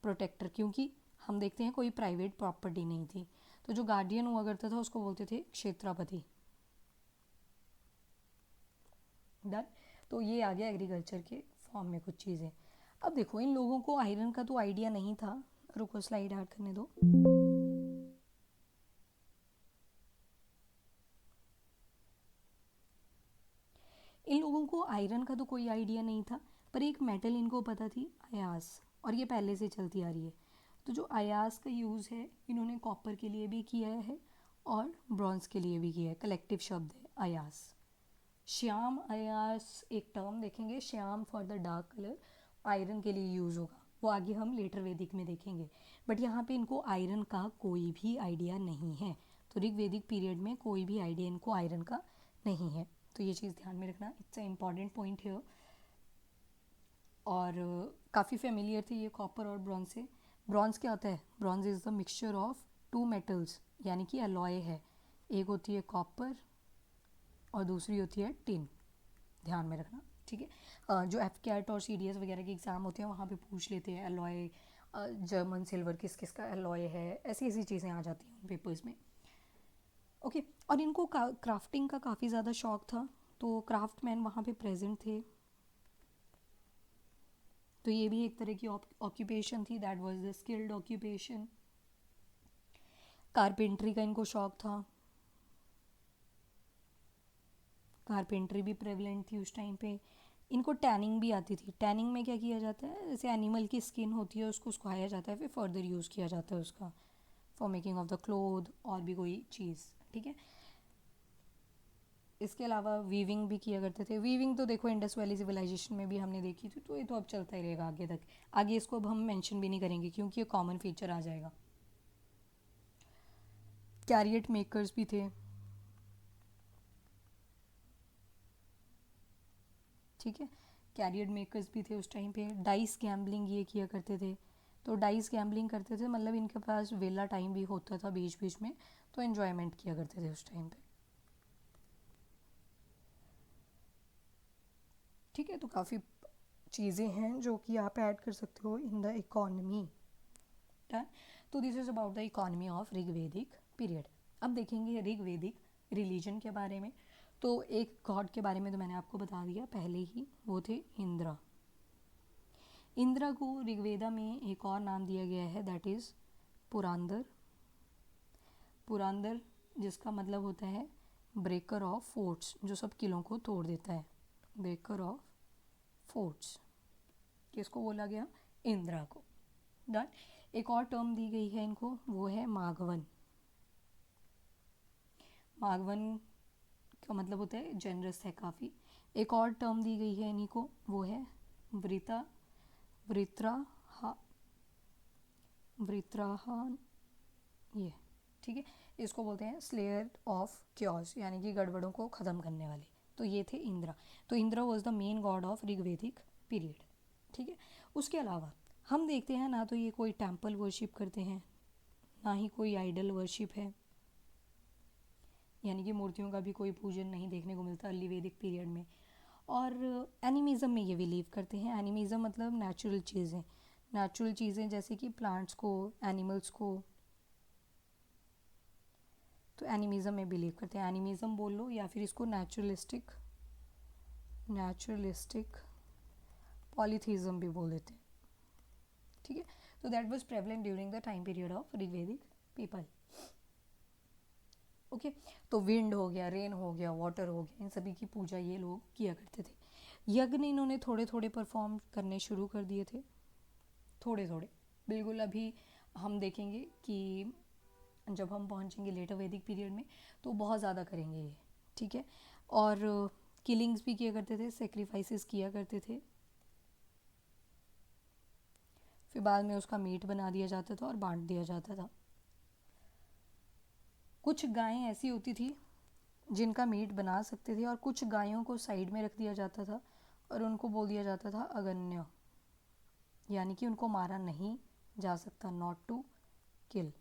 प्रोटेक्टर, क्योंकि हम देखते हैं कोई प्राइवेट प्रॉपर्टी नहीं थी, तो जो गार्डियन हुआ करता था उसको बोलते थे क्षेत्रापति। डन। तो ये आ गया एग्रीकल्चर के फॉर्म में कुछ चीज़ें। अब देखो इन लोगों को आयरन का तो आइडिया नहीं था, रुको स्लाइड ऐड करने दो। इन लोगों को आयरन का तो कोई आइडिया नहीं था, पर एक मेटल इनको पता थी, अयास, और ये पहले से चलती आ रही है। तो जो अयास का यूज़ है इन्होंने कॉपर के लिए भी किया है और ब्रॉन्ज के लिए भी किया है, कलेक्टिव शब्द है अयास। श्याम अयास एक टर्म देखेंगे, Shyam for the dark colour, iron के लिए यूज़ होगा, वो आगे हम लेटर वैदिक में देखेंगे। बट यहाँ पे इनको आयरन का कोई भी आइडिया नहीं है, तो ऋग्वेदिक पीरियड में कोई भी आइडिया इनको आयरन का नहीं है, तो ये चीज़ ध्यान में रखना, इट्स अ इम्पॉर्टेंट पॉइंट है। और काफ़ी फेमिलियर थे ये कॉपर और ब्रॉन्ज से। ब्रॉन्ज क्या होता है? Bronze is the mixture of two metals, यानी कि अलॉय है, एक होती है कॉपर और दूसरी होती है टिन, ध्यान में रखना, ठीक है। जो एफ कैट और सी डी एस वगैरह के एग्ज़ाम होते हैं वहाँ पे पूछ लेते हैं अलॉय, जर्मन सिल्वर किस किस का अलॉय है, ऐसी ऐसी चीज़ें आ जाती हैं उन पेपर्स में। ओके, और इनको क्राफ्टिंग का काफ़ी ज़्यादा शौक था, तो क्राफ्टमैन वहाँ पे प्रेजेंट थे, तो ये भी एक तरह की ऑक्यूपेशन थी, that was the skilled occupation. Carpentry का इनको शौक था, कारपेंट्री भी प्रेवलेंट थी उस टाइम पे। इनको टैनिंग भी आती थी। टैनिंग में क्या किया जाता है, जैसे एनिमल की स्किन होती है उसको सुखाया जाता है, फिर फर्दर यूज़ किया जाता है उसका for making of the cloth और भी कोई चीज़, ठीक है। इसके अलावा वीविंग भी किया करते थे। वीविंग तो देखो इंडस वैली सिविलाइजेशन में भी हमने देखी थी, तो ये तो अब चलता ही रहेगा आगे तक। आगे इसको अब हम मेंशन भी नहीं करेंगे क्योंकि ये कॉमन फीचर आ जाएगा। कैरियट मेकर्स भी थे, ठीक है, कैरियर मेकर्स भी थे उस टाइम पे। डाइस गैम्बलिंग ये किया करते थे, तो डाइस गैम्बलिंग करते थे मतलब इनके पास वेला टाइम भी होता था बीच बीच में, तो एन्जॉयमेंट किया करते थे उस टाइम पे, ठीक है। तो काफ़ी चीज़ें हैं जो कि आप ऐड कर सकते हो इन द इकोनॉमी, डन। तो this is about the economy of Rigvedic period. अब देखेंगे ऋग्वेदिक रिलीजन के बारे में। तो एक गॉड के बारे में तो मैंने आपको बता दिया पहले ही, वो थे इंद्र। इंद्र को ऋग्वेदा में एक और नाम दिया गया है, दैट इज़ पुरांदर। पुरांदर जिसका मतलब होता है ब्रेकर ऑफ फोर्ट्स, जो सब किलों को तोड़ देता है, ब्रेकर ऑफ फोर्ट्स। किसको बोला गया? इंद्रा को, डन। एक और टर्म दी गई है इनको, वो है माघवन। माघवन का मतलब होता है जेनरस है काफ़ी। एक और टर्म दी गई है इन्हीं को, वो है वृता वृत्राहा वृत्राहान, ये, ठीक है। इसको बोलते हैं स्लेयर ऑफ क्योस, यानी कि गड़बड़ों को ख़त्म करने वाले। तो ये थे इंद्रा। तो Indira was the main God of Rigvedic period, ठीक है। उसके अलावा हम देखते हैं ना तो ये कोई टेम्पल वर्शिप करते हैं, ना ही कोई आइडल वर्शिप है, यानी कि मूर्तियों का भी कोई पूजन नहीं देखने को मिलता अर्ली वैदिक पीरियड में। और एनिमिज़म में ये बिलीव करते हैं। एनिमिज़म मतलब नेचुरल चीज़ें, नेचुरल चीज़ें जैसे कि प्लांट्स को, एनिमल्स को, तो एनिमिज़म में बिलीव करते हैं। एनिमिज़म बोल लो या फिर इसको नेचुरलिस्टिक पॉलीथीज़म भी बोल देते हैं, ठीक है। तो that was prevalent during the time period of Rigvedic people, okay. तो विंड हो गया, रेन हो गया, वाटर हो गया, इन सभी की पूजा ये लोग किया करते थे। यज्ञ इन्होंने थोड़े थोड़े परफॉर्म करने शुरू कर दिए थे, थोड़े थोड़े, बिल्कुल। अभी हम देखेंगे कि जब हम पहुंचेंगे लेटर वैदिक पीरियड में तो बहुत ज़्यादा करेंगे ये, ठीक है। और किलिंग्स भी किया करते थे, सेक्रीफाइसेस किया करते थे, फिर बाद में उसका मीट बना दिया जाता था और बांट दिया जाता था। कुछ गायें ऐसी होती थी जिनका मीट बना सकते थे और कुछ गायों को साइड में रख दिया जाता था और उनको बोल दिया जाता था अगन्य, यानी कि उनको मारा नहीं जा सकता, नॉट टू किल,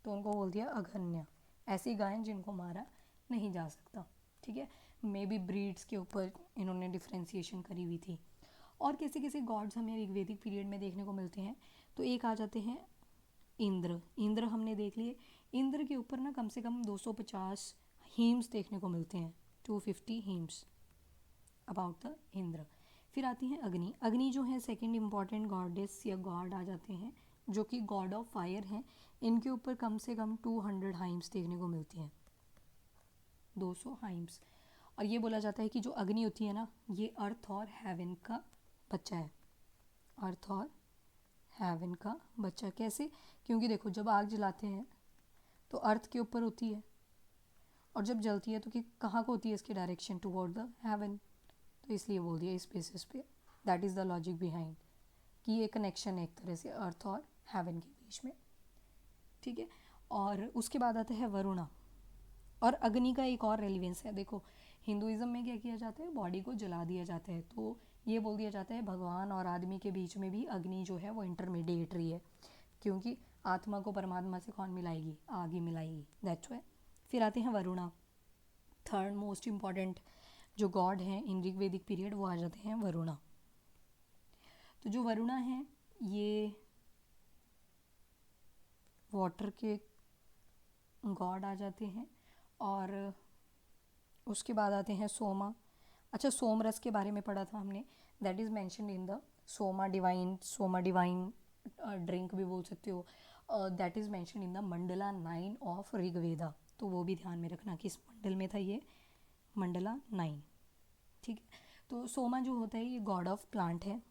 तो उनको बोल दिया अगन्य। ऐसी गायें जिनको मारा नहीं जा सकता, ठीक है। मे बी ब्रीड्स के ऊपर इन्होंने डिफ्रेंसिएशन करी हुई थी। और कैसे कैसे गॉड्स हमें ऋग्वेदिक पीरियड में देखने को मिलते हैं, तो एक आ जाते हैं इंद्र। इंद्र हमने देख लिए। इंद्र के ऊपर ना कम से कम 250 हीम्स देखने को मिलते हैं, 250 हीम्स अबाउट द इंद्र। फिर आती हैं अग्नि। अग्नि जो है सेकंड इम्पॉर्टेंट गॉडेस या गॉड आ जाते हैं, जो कि गॉड ऑफ फायर हैं। इनके ऊपर कम से कम 200 हाइम्स देखने को मिलती हैं, 200 हाइम्स। और ये बोला जाता है कि जो अग्नि होती है ना, ये अर्थ और हेवन का बच्चा है, अर्थ और हेवन का बच्चा। कैसे? क्योंकि देखो जब आग जलाते हैं तो अर्थ के ऊपर होती है, और जब जलती है तो कि कहाँ को होती है इसकी डायरेक्शन? Toward the haven. तो इसलिए बोल दिया इस बेसिस पे। That is the logic behind कि ये कनेक्शन है एक तरह से अर्थ और हेवन के बीच में। ठीक है। और उसके बाद आता है वरुणा। और अग्नि का एक और रेलिवेंस है। देखो हिंदुइज्म में क्या किया जाता है? बॉडी को जला दिया जाता है। तो ये बोल दिया जाता है भगवान और आदमी के बीच में भी अग्नि जो है वो इंटरमीडिएटरी है, क्योंकि आत्मा को परमात्मा से कौन मिलाएगी? आग ही मिलाएगी। That's why. फिर आते हैं वरुणा। थर्ड मोस्ट इम्पॉर्टेंट जो गॉड हैं इन ऋग्वेदिक पीरियड वो आ जाते हैं वरुणा। तो जो वरुणा है ये वाटर के गॉड आ जाते हैं। और उसके बाद आते हैं सोमा। अच्छा, सोमरस के बारे में पढ़ा था हमने। That is mentioned in the Soma divine drink भी बोल सकते हो। That is mentioned in the Mandla 9 of Rigveda. तो वो भी ध्यान में रखना किस मंडल में था ये? मंडला 9। ठीक है। तो सोमा जो होता है ये गॉड ऑफ प्लांट है।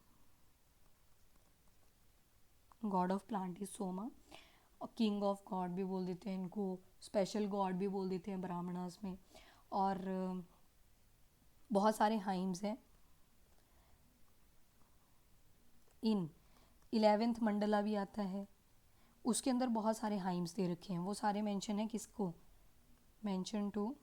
God of plant is Soma. और किंग ऑफ गॉड भी बोल देते हैं इनको, स्पेशल गॉड भी बोल देते हैं ब्राह्मणास में। और बहुत सारे हाइम्स हैं। इन 11th मंडला भी आता है, उसके अंदर बहुत सारे हाइम्स दे रखे हैं। वो सारे मेंशन है किसको? Mention to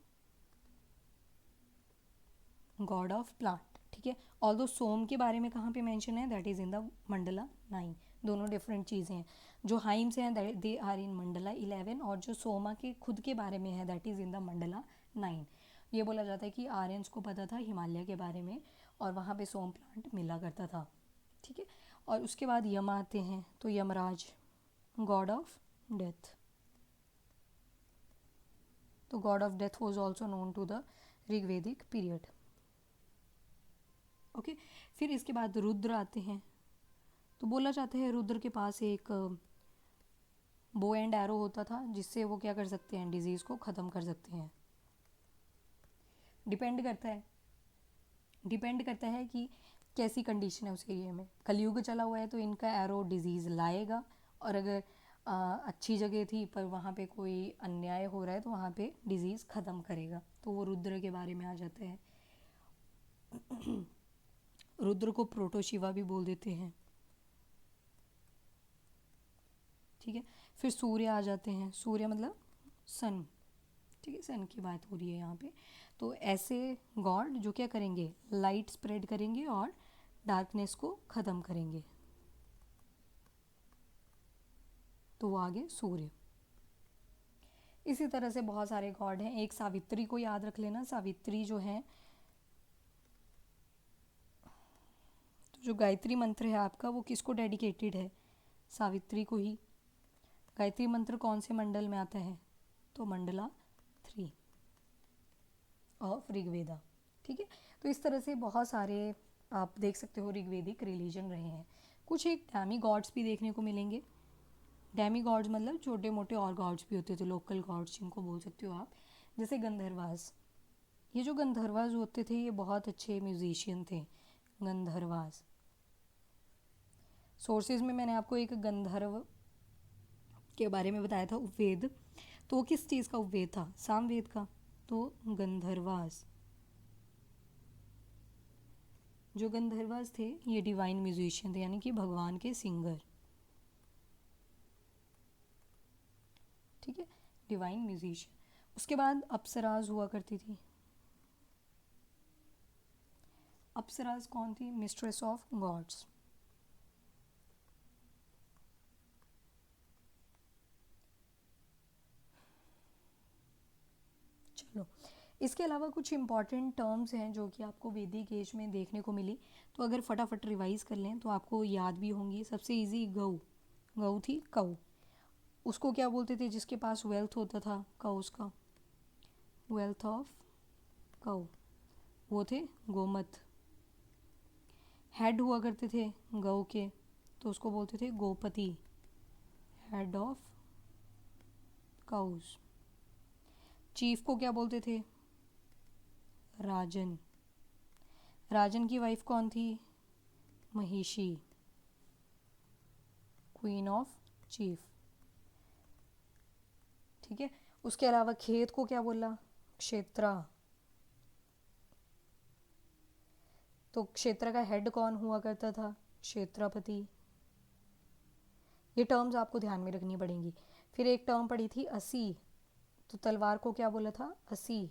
god of plant. ठीक है। ऑल्दो सोम के बारे में कहाँ पे मेंशन है? That is in the Mandla 9। दोनों डिफरेंट चीज़ें हैं। जो हाइम्स हैं दे आर इन मंडला 11, और जो सोमा के खुद के बारे में है that is in the Mandla 9। ये बोला जाता है कि आर्यंस को पता था हिमालय के बारे में, और वहाँ पे सोम प्लांट मिला करता था। ठीक है। और उसके बाद यम आते हैं। तो यमराज गॉड ऑफ डेथ। तो god of death was also known to the Rigvedic period. Okay. फिर इसके बाद रुद्र आते हैं। तो बोला जाता है रुद्र के पास एक बो एंड एरो होता था, जिससे वो क्या कर सकते हैं? डिजीज़ को ख़त्म कर सकते हैं। डिपेंड करता है कि कैसी कंडीशन है उस एरिया में। कलयुग चला हुआ है तो इनका एरो डिजीज़ लाएगा, और अगर अच्छी जगह थी पर वहाँ पे कोई अन्याय हो रहा है तो वहाँ पे डिजीज़ ख़त्म करेगा। तो वो रुद्र के बारे में आ जाता है। रुद्र को प्रोटोशिवा भी बोल देते हैं। ठीक है। फिर सूर्य आ जाते हैं। सूर्य मतलब सन। ठीक है, सन की बात हो रही है यहाँ पे। तो ऐसे गॉड जो क्या करेंगे? लाइट स्प्रेड करेंगे और डार्कनेस को ख़त्म करेंगे। तो वो आगे सूर्य। इसी तरह से बहुत सारे गॉड हैं। एक सावित्री को याद रख लेना। सावित्री जो है, तो जो गायत्री मंत्र है आपका वो किसको डेडिकेटेड है? सावित्री को ही। गायत्री मंत्र कौन से मंडल में आता है? तो मंडला 3 ऑफ ऋग्वेदा। ठीक है। तो इस तरह से बहुत सारे आप देख सकते हो ऋग्वेदिक रिलीजन रहे हैं। कुछ एक डैमी गॉड्स भी देखने को मिलेंगे। डैमी गॉड्स मतलब छोटे मोटे और गॉड्स भी होते थे, लोकल गॉड्स जिनको बोल सकते हो आप, जैसे गंधर्वास। ये जो गंधर्वास होते थे ये बहुत अच्छे म्यूजिशियन थे। गंधर्वास सोर्सेज में मैंने आपको एक गंधर्व के बारे में बताया था, उपवेद। तो वो किस चीज़ का उपवेद था? सामवेद का। तो गंधर्वास, जो गंधर्वास थे ये डिवाइन म्यूजिशियन थे, यानी कि भगवान के सिंगर। ठीक है, डिवाइन म्यूजिशियन। उसके बाद अप्सराज हुआ करती थी। अप्सराज कौन थी? Mistress of gods. चलो, इसके अलावा कुछ इंपॉर्टेंट टर्म्स हैं जो कि आपको वैदिक एज में देखने को मिली। तो अगर फटाफट रिवाइज कर लें तो आपको याद भी होंगी। सबसे इजी गऊ। गऊ थी कऊ। उसको क्या बोलते थे जिसके पास वेल्थ होता था? काउस का। Wealth of cow. वो थे गोमत। हेड हुआ करते थे गऊ के, तो उसको बोलते थे Gopati. Head of cows. Chief को क्या बोलते थे? राजन। राजन की वाइफ कौन थी? महिषी। क्वीन ऑफ चीफ, ठीक है। उसके अलावा खेत को क्या बोला, क्षेत्रा, तो क्षेत्र का हेड कौन हुआ करता था, क्षेत्रपति। ये टर्म्स आपको ध्यान में रखनी पड़ेंगी। फिर एक टर्म पड़ी थी असी, तो तलवार को क्या बोला था, असी।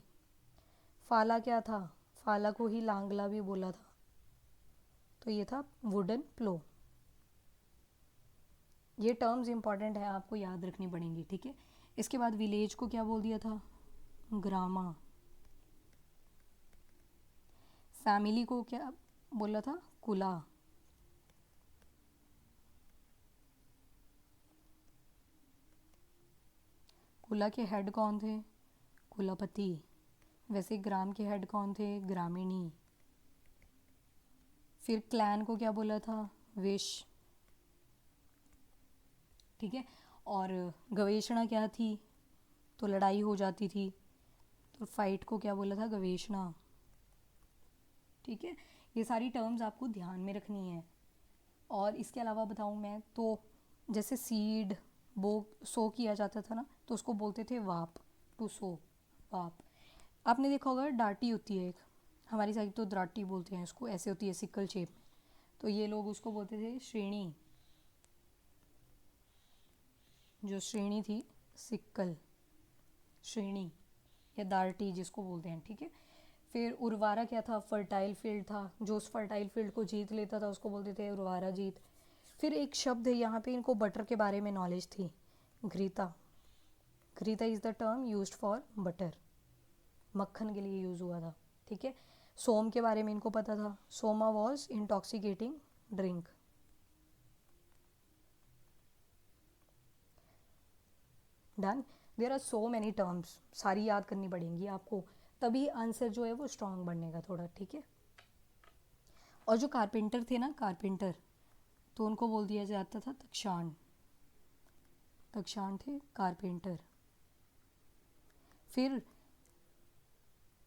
फाला क्या था, फाला को ही लांगला भी बोला था, तो ये था वुडन प्लो। ये टर्म्स इंपॉर्टेंट है, आपको याद रखनी पड़ेंगी, ठीक है। इसके बाद विलेज को क्या बोल दिया था, ग्रामा। फैमिली को क्या बोला था, कुला। कुला के हेड कौन थे, कुलपति। वैसे ग्राम के हेड कौन थे, ग्रामीणी। फिर क्लैन को क्या बोला था, वेश, ठीक है। और गवेषणा क्या थी, तो लड़ाई हो जाती थी, तो फाइट को क्या बोला था, गवेषणा, ठीक है। ये सारी टर्म्स आपको ध्यान में रखनी है। और इसके अलावा बताऊँ मैं तो, जैसे सीड बो सो किया जाता था ना, तो उसको बोलते थे वाप, टू सो, वाप। आपने देखा होगा डाटी होती है एक, हमारी साइड तो द्राटी बोलते हैं इसको, ऐसे होती है सिक्कल शेप में, तो ये लोग उसको बोलते थे श्रेणी, जो श्रेणी थी, सिक्कल श्रेणी या दार्टी जिसको बोलते हैं, ठीक है। फिर उर्वारा क्या था, फर्टाइल फील्ड था, जो उस फर्टाइल फील्ड को जीत लेता था उसको बोलते थे उर्वारा जीत। फिर एक शब्द है यहाँ पे, इनको बटर के बारे में नॉलेज थी, ghrita. Ghrita is the term used for butter, मक्खन के लिए यूज़ हुआ था, ठीक है। सोम के बारे में इनको पता था, soma was intoxicating drink. Done. There are so many terms, सारी याद करनी पड़ेंगी आपको, तभी आंसर जो है वो स्ट्रांग बनने थोड़ा, ठीक है। और जो कारपेंटर थे ना, कारपेंटर, तो उनको बोल दिया जाता था तक्षाण, तक्षाण थे कारपेंटर। फिर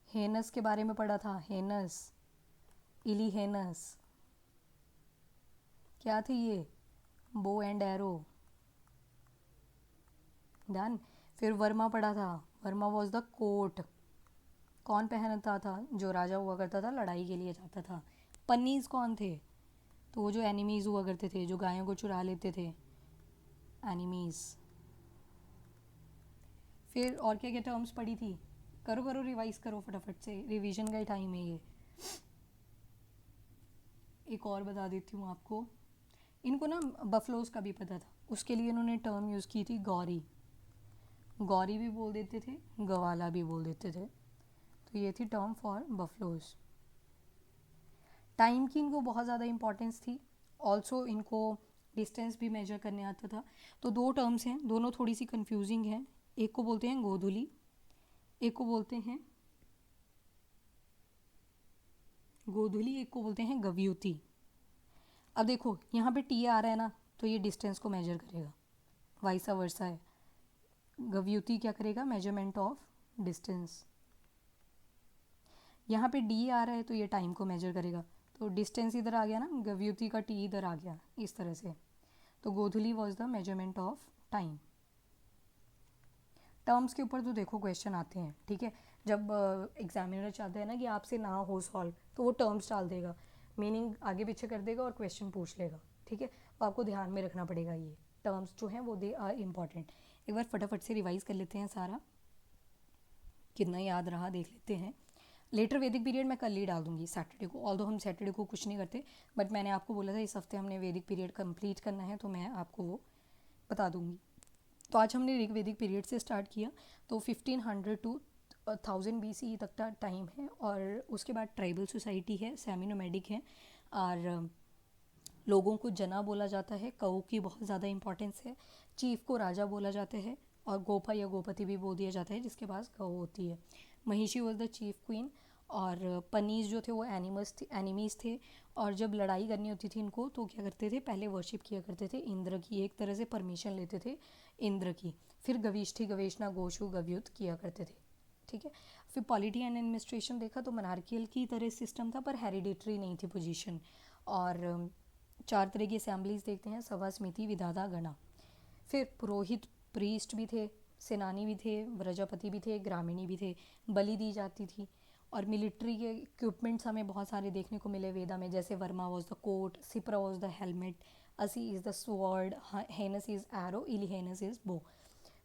हेनस के बारे में पढ़ा था, हेनस, इली हेनस, क्या थे ये, बो एंड एरो। डन। फिर वर्मा पढ़ा था, वर्मा वॉज द कोट, कौन पहनता था, जो राजा हुआ करता था लड़ाई के लिए जाता था। पन्नीज कौन थे, तो वो जो एनिमीज हुआ करते थे, जो गायों को चुरा लेते थे, एनिमीज। फिर और क्या क्या टर्म्स पढ़ी थी, करो करो रिवाइज करो फटाफट से, रिवीजन का ही टाइम है ये। एक और बता देती हूँ आपको, इनको ना बफलोज का भी पता था, उसके लिए इन्होंने टर्म यूज़ की थी गौरी, गौरी भी बोल देते थे, गवाला भी बोल देते थे, तो ये थी टर्म फॉर बफलोज। टाइम की इनको बहुत ज़्यादा इंपॉर्टेंस थी, ऑल्सो इनको डिस्टेंस भी मेजर करने आता था। तो दो टर्म्स हैं, दोनों थोड़ी सी कंफ्यूजिंग हैं, एक को बोलते हैं गोधुली, एक को बोलते हैं गोधुली, एक को बोलते हैं गव्युति। अब देखो यहाँ पे टी आ रहा है ना, तो ये डिस्टेंस को मेजर करेगा, वाइसा वर्सा है। गव्युति क्या करेगा, मेजरमेंट ऑफ डिस्टेंस। यहाँ पे डी आ रहा है तो ये टाइम को मेजर करेगा, तो डिस्टेंस इधर आ गया ना, गव्युति का टी इधर आ गया, इस तरह से। तो Godhuli was the measurement of time. Terms के ऊपर तो देखो क्वेश्चन आते हैं, ठीक है। जब एग्जामिनर चाहता है ना कि आपसे ना हो सॉल्व, तो वो टर्म्स डाल देगा, मीनिंग आगे पीछे कर देगा और क्वेश्चन पूछ लेगा, ठीक है। तो आपको ध्यान में रखना पड़ेगा, ये टर्म्स जो हैं वो दे आर इम्पॉर्टेंट। एक बार फटाफट से रिवाइज कर लेते हैं सारा, कितना याद रहा देख लेते हैं। लेटर वैदिक पीरियड मैं कल ही डाल दूंगी सैटरडे को, ऑल्दो हम सैटरडे को कुछ नहीं करते, बट मैंने आपको बोला था इस हफ्ते हमने वैदिक पीरियड कंप्लीट करना है, तो मैं आपको वो बता दूंगी। तो आज हमने ऋग्वेदिक पीरियड से स्टार्ट किया, तो 1500 टू 1000 BCE तक का टाइम है, और उसके बाद ट्राइबल सोसाइटी है, सेमी नोमैडिक है, और लोगों को जना बोला जाता है, कऊ की बहुत ज़्यादा इंपॉर्टेंस है, चीफ को राजा बोला जाता है, और गोपा या गोपति भी बोल दिया जाता है जिसके पास गऊ होती है। महिषी वॉज द चीफ क्वीन, और पनीज जो थे वो एनिमीज थे, और जब लड़ाई करनी होती थी इनको तो क्या करते थे, पहले वर्शिप किया करते थे इंद्र की, एक तरह से परमिशन लेते थे इंद्र की। फिर गविष्ठी, गवेशना, गोशु, गव्युत किया करते थे, ठीक है। फिर पॉलिटी एंड एडमिनिस्ट्रेशन देखा तो मोनार्कियल की तरह सिस्टम था, पर हेरिडिटरी नहीं थी पोजीशन, और 4 तरह की असेंबलीज देखते हैं, सभा, समिति, विधाता, गणा। फिर पुरोहित, प्रीस्ट भी थे, सेनानी भी थे, प्रजापति भी थे, ग्रामीणी भी थे, बलि दी जाती थी। और मिलिट्री के इक्विपमेंट्स हमें बहुत सारे देखने को मिले वेदा में, जैसे varma was the coat, Sipra was the helmet, Asi is the sword, हेनस इज़ एरो, इलिहेनस इज़ बो।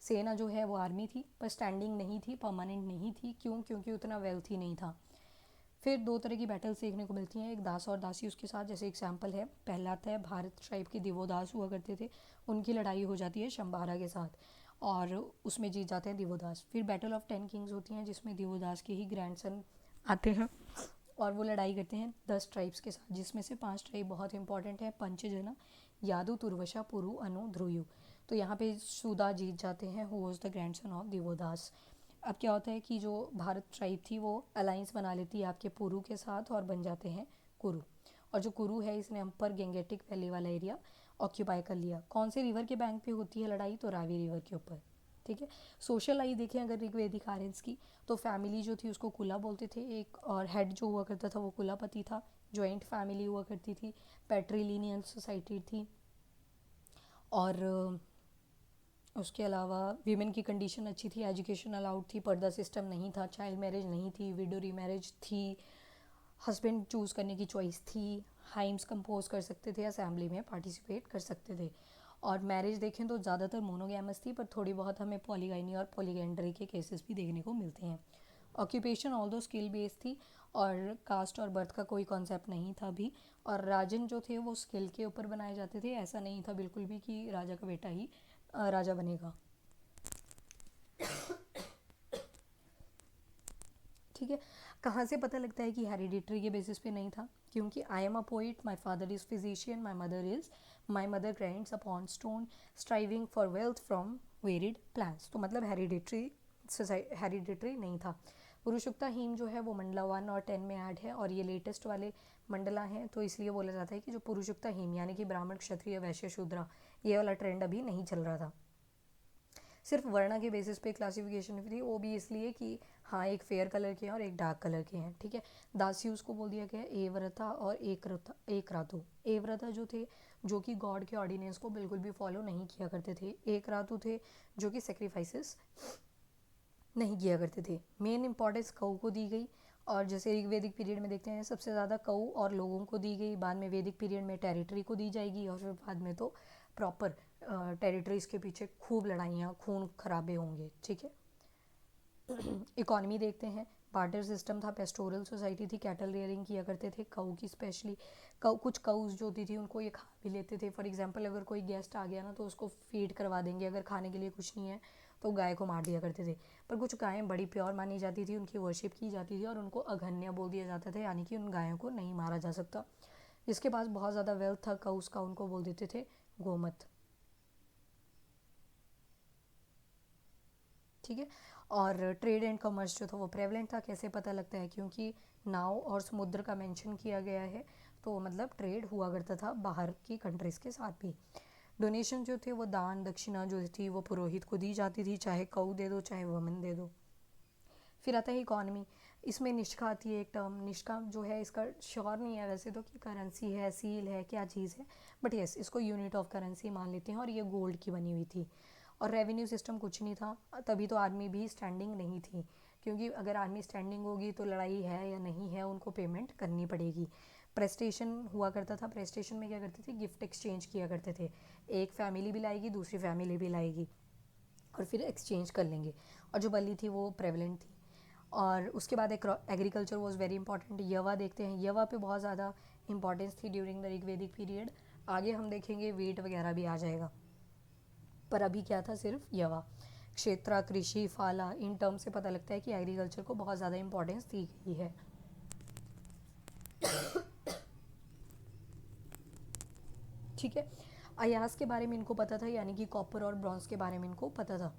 सेना जो है वो आर्मी थी, पर स्टैंडिंग नहीं थी, परमानेंट नहीं थी। क्यों? क्योंकि उतना वेल्थ ही नहीं था। फिर 2 तरह की बैटल्स देखने को मिलती हैं, एक दास और दासी उसके साथ। जैसे एग्जाम्पल है, पहला आता है भारत ट्राइब के दिवोदास हुआ करते थे, उनकी लड़ाई हो जाती है शंबारा के साथ और उसमें जीत जाते हैं दिवोदास। फिर बैटल ऑफ 10 किंग्स होती हैं, जिसमें दिवोदास के ही ग्रैंडसन आते हैं और वो लड़ाई करते हैं 10 ट्राइब्स के साथ, जिसमें से 5 ट्राइब बहुत इंपॉर्टेंट है, पंचजना, यादु, तुर्वशा, पुरु, अनु, ध्रुयु। तो यहाँ पे सुदा जीत जाते हैं, who was the grandson of Divodasa. अब क्या होता है कि जो भारत ट्राइब थी वो अलाइंस बना लेती है आपके पुरु के साथ और बन जाते हैं कुरु। और जो कुरु है इसने अपर गेंगेटिक वैली वाला एरिया ऑक्यूपाई कर लिया। कौन से रिवर के बैंक पे होती है लड़ाई? तो रावी रिवर के ऊपर। ठीक है। सोशल आई देखें अगर ऋग्वेदिक आर्यंस की, तो फैमिली जो थी उसको कुला बोलते थे एक, और हेड जो हुआ करता था वो कुलापति था। जॉइंट फैमिली हुआ करती थी, पैट्रीलिनियल सोसाइटी थी। और उसके अलावा वीमेन की कंडीशन अच्छी थी, एजुकेशन अलाउड थी, पर्दा सिस्टम नहीं था, चाइल्ड मैरिज नहीं थी, विडो रीमैरिज थी, हस्बैंड चूज़ करने की चॉइस थी, हाइम्स कंपोज कर सकते थे, असेंबली में पार्टिसिपेट कर सकते थे। और मैरिज देखें तो ज़्यादातर मोनोगैमस थी, पर थोड़ी बहुत हमें पॉलीगाइनी और पॉलीगैंड्री के केसेस भी देखने को मिलते हैं। ऑक्यूपेशन ऑल दो स्किल बेस्ड थी और कास्ट और बर्थ का कोई कॉन्सेप्ट नहीं था भी। और राजन जो थे वो स्किल के ऊपर बनाए जाते थे, ऐसा नहीं था बिल्कुल भी कि राजा का बेटा ही राजा बनेगा। ठीक है। कहाँ से पता लगता है कि हेरिडिटरी के बेसिस पे नहीं था? क्योंकि I am a poet, my father is physician, my mother grinds upon stone, striving for wealth from varied plants. तो मतलब हेरिडिटरी नहीं था। पुरुषुक्ता हीम जो है वो मंडला 1 और 10 में ऐड है, और ये लेटेस्ट वाले मंडला हैं, तो इसलिए बोला जाता है कि जो पुरुषुक्ता हीम यानी कि ब्राह्मण, क्षत्रिय, वैश्य, शूद्रा, ये वाला ट्रेंड अभी नहीं चल रहा था। सिर्फ वर्ण के बेसिस पे क्लासिफिकेशन थी, वो भी इसलिए कि हाँ एक फेयर कलर के हैं और एक डार्क कलर के हैं। ठीक है। दासी उसको बोल दिया गया है एव्रता और एक रातु। एव्रता जो थे जो कि गॉड के ऑर्डिनेंस को बिल्कुल भी फॉलो नहीं किया करते थे। एक रातु थे जो कि सेक्रीफाइसेस नहीं किया करते थे। मेन इंपॉर्टेंस कऊ को दी गई, और जैसे ऋग्वेदिक पीरियड में देखते हैं सबसे ज़्यादा कऊ और लोगों को दी गई, बाद में वैदिक पीरियड में टेरिटरी को दी जाएगी, और फिर बाद में तो प्रॉपर टेरिटरीज के पीछे खूब लड़ाइयाँ, खून खराबे होंगे। ठीक है। इकोनॉमी देखते हैं, बार्टर सिस्टम था, पेस्टोरल सोसाइटी थी, कैटल रेयरिंग किया करते थे, कऊ की स्पेशली। कुछ काउज जो होती थी उनको ये खा भी लेते थे। फॉर एग्जांपल अगर कोई गेस्ट आ गया ना तो उसको फीड करवा देंगे, अगर खाने के लिए कुछ नहीं है तो गाय को मार दिया करते थे। पर कुछ गायें बड़ी प्योर मानी जाती थी, उनकी वर्शिप की जाती थी और उनको अघन्य बोल दिया जाता था, यानी कि उन गायों को नहीं मारा जा सकता। जिसके पास बहुत ज़्यादा वेल्थ था काउस का, उनको बोल देते थे गोमत। ठीक है। और ट्रेड एंड कॉमर्स जो था वो प्रेवलेंट था। कैसे पता लगता है? क्योंकि नाव और समुद्र का मेंशन किया गया है, तो मतलब ट्रेड हुआ करता था बाहर की कंट्रीज़ के साथ भी। डोनेशन जो थे वो दान दक्षिणा जो थी वो पुरोहित को दी जाती थी, चाहे कऊ दे दो चाहे वमन दे दो। फिर आता है इकॉनमी। इसमें निष्का आती है एक टर्म। निष्का जो है इसका श्योर नहीं है वैसे तो कि करेंसी है, सील है, क्या चीज़ है, बट यस इसको यूनिट ऑफ करेंसी मान लेते हैं, और ये गोल्ड की बनी हुई थी। और रेवेन्यू सिस्टम कुछ नहीं था, तभी तो आर्मी भी स्टैंडिंग नहीं थी, क्योंकि अगर आर्मी स्टैंडिंग होगी तो लड़ाई है या नहीं है उनको पेमेंट करनी पड़ेगी। प्रेस्टेशन हुआ करता था। प्रेस्टेशन में क्या करते थे? गिफ्ट एक्सचेंज किया करते थे। एक फैमिली भी लाएगी, दूसरी फैमिली भी लाएगी, और फिर एक्सचेंज कर लेंगे। और जो बलि थी वो प्रेवलेंट थी। और उसके बाद एग्रीकल्चर वॉज वेरी इंपॉर्टेंट। यवा देखते हैं, यवा पे बहुत ज़्यादा इंपॉर्टेंस थी ड्यूरिंग द ऋग्वेदिक पीरियड। आगे हम देखेंगे वेट वगैरह भी आ जाएगा, पर अभी क्या था? सिर्फ यवा। क्षेत्र, कृषि, फाला, इन टर्म से पता लगता है कि एग्रीकल्चर को बहुत ज़्यादा इंपॉर्टेंस दी गई है। ठीक है। अयास के बारे में इनको पता था, यानी कि कॉपर और ब्रॉन्ज के बारे में इनको पता था।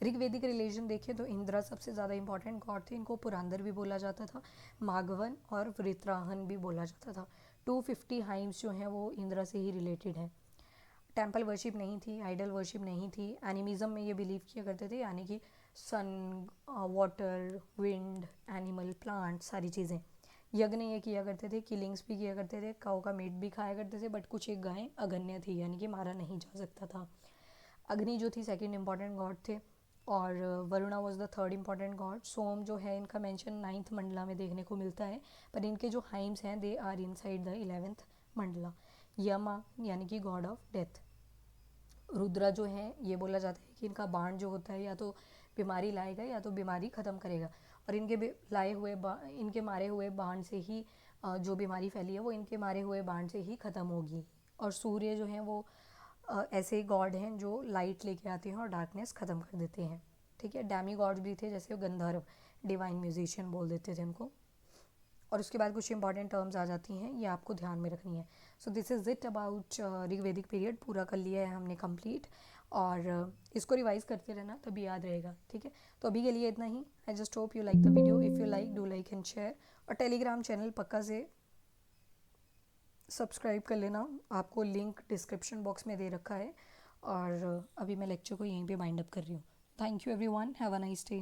ऋग्वेदिक रिलीजन देखें तो इंद्रा सबसे ज़्यादा इंपॉर्टेंट गॉड थे। इनको पुरांदर भी बोला जाता था, माघवन और वृत्राहन भी बोला जाता था। 250 हाइम्स जो हैं वो इंद्रा से ही रिलेटेड हैं। टेम्पल वर्शिप नहीं थी, आइडल वर्शिप नहीं थी। एनिमिज्म में ये बिलीव किया करते थे, यानी कि सन, वाटर, विंड, एनिमल, प्लांट, सारी चीज़ें यज्ञ ये किया करते थे, किलिंग्स भी किया करते थे, काऊ का मीट भी खाया करते थे, बट कुछ एक गायें अगण्य थी, यानी कि मारा नहीं जा सकता था। अग्नि जो थी सेकंड इंपॉर्टेंट गॉड थे, और Varuna was the third important God. Soma जो है इनका मेंशन 9th मंडला में देखने को मिलता है, पर इनके जो हाइम्स हैं they are inside the 11th mandala. Yama यानी कि गॉड ऑफ डेथ। रुद्रा जो है ये बोला जाता है कि इनका बाण जो होता है या तो बीमारी लाएगा या तो बीमारी ख़त्म करेगा, और इनके मारे हुए बाण से ही जो बीमारी फैली है वो इनके मारे हुए बाण से ही ख़त्म होगी। और सूर्य जो है वो ऐसे गॉड हैं जो लाइट लेके आते हैं और डार्कनेस ख़त्म कर देते हैं, ठीक है। डैमी गॉड्स भी थे, जैसे गंधर्व, डिवाइन म्यूजिशियन बोल देते थे उनको। और उसके बाद कुछ इंपॉर्टेंट टर्म्स आ जाती हैं, ये आपको ध्यान में रखनी है। So this is it about Rigvedic period, पूरा कर लिया है हमने कंप्लीट, और इसको रिवाइज करते रहना तभी याद रहेगा, ठीक है। तो अभी के लिए इतना ही। I just hope you like the video. If you like, do like and share, और टेलीग्राम चैनल पक्का से सब्सक्राइब कर लेना, आपको लिंक डिस्क्रिप्शन बॉक्स में दे रखा है। और अभी मैं लेक्चर को यहीं पे बाइंड अप कर रही हूँ। Thank you everyone, have a nice day.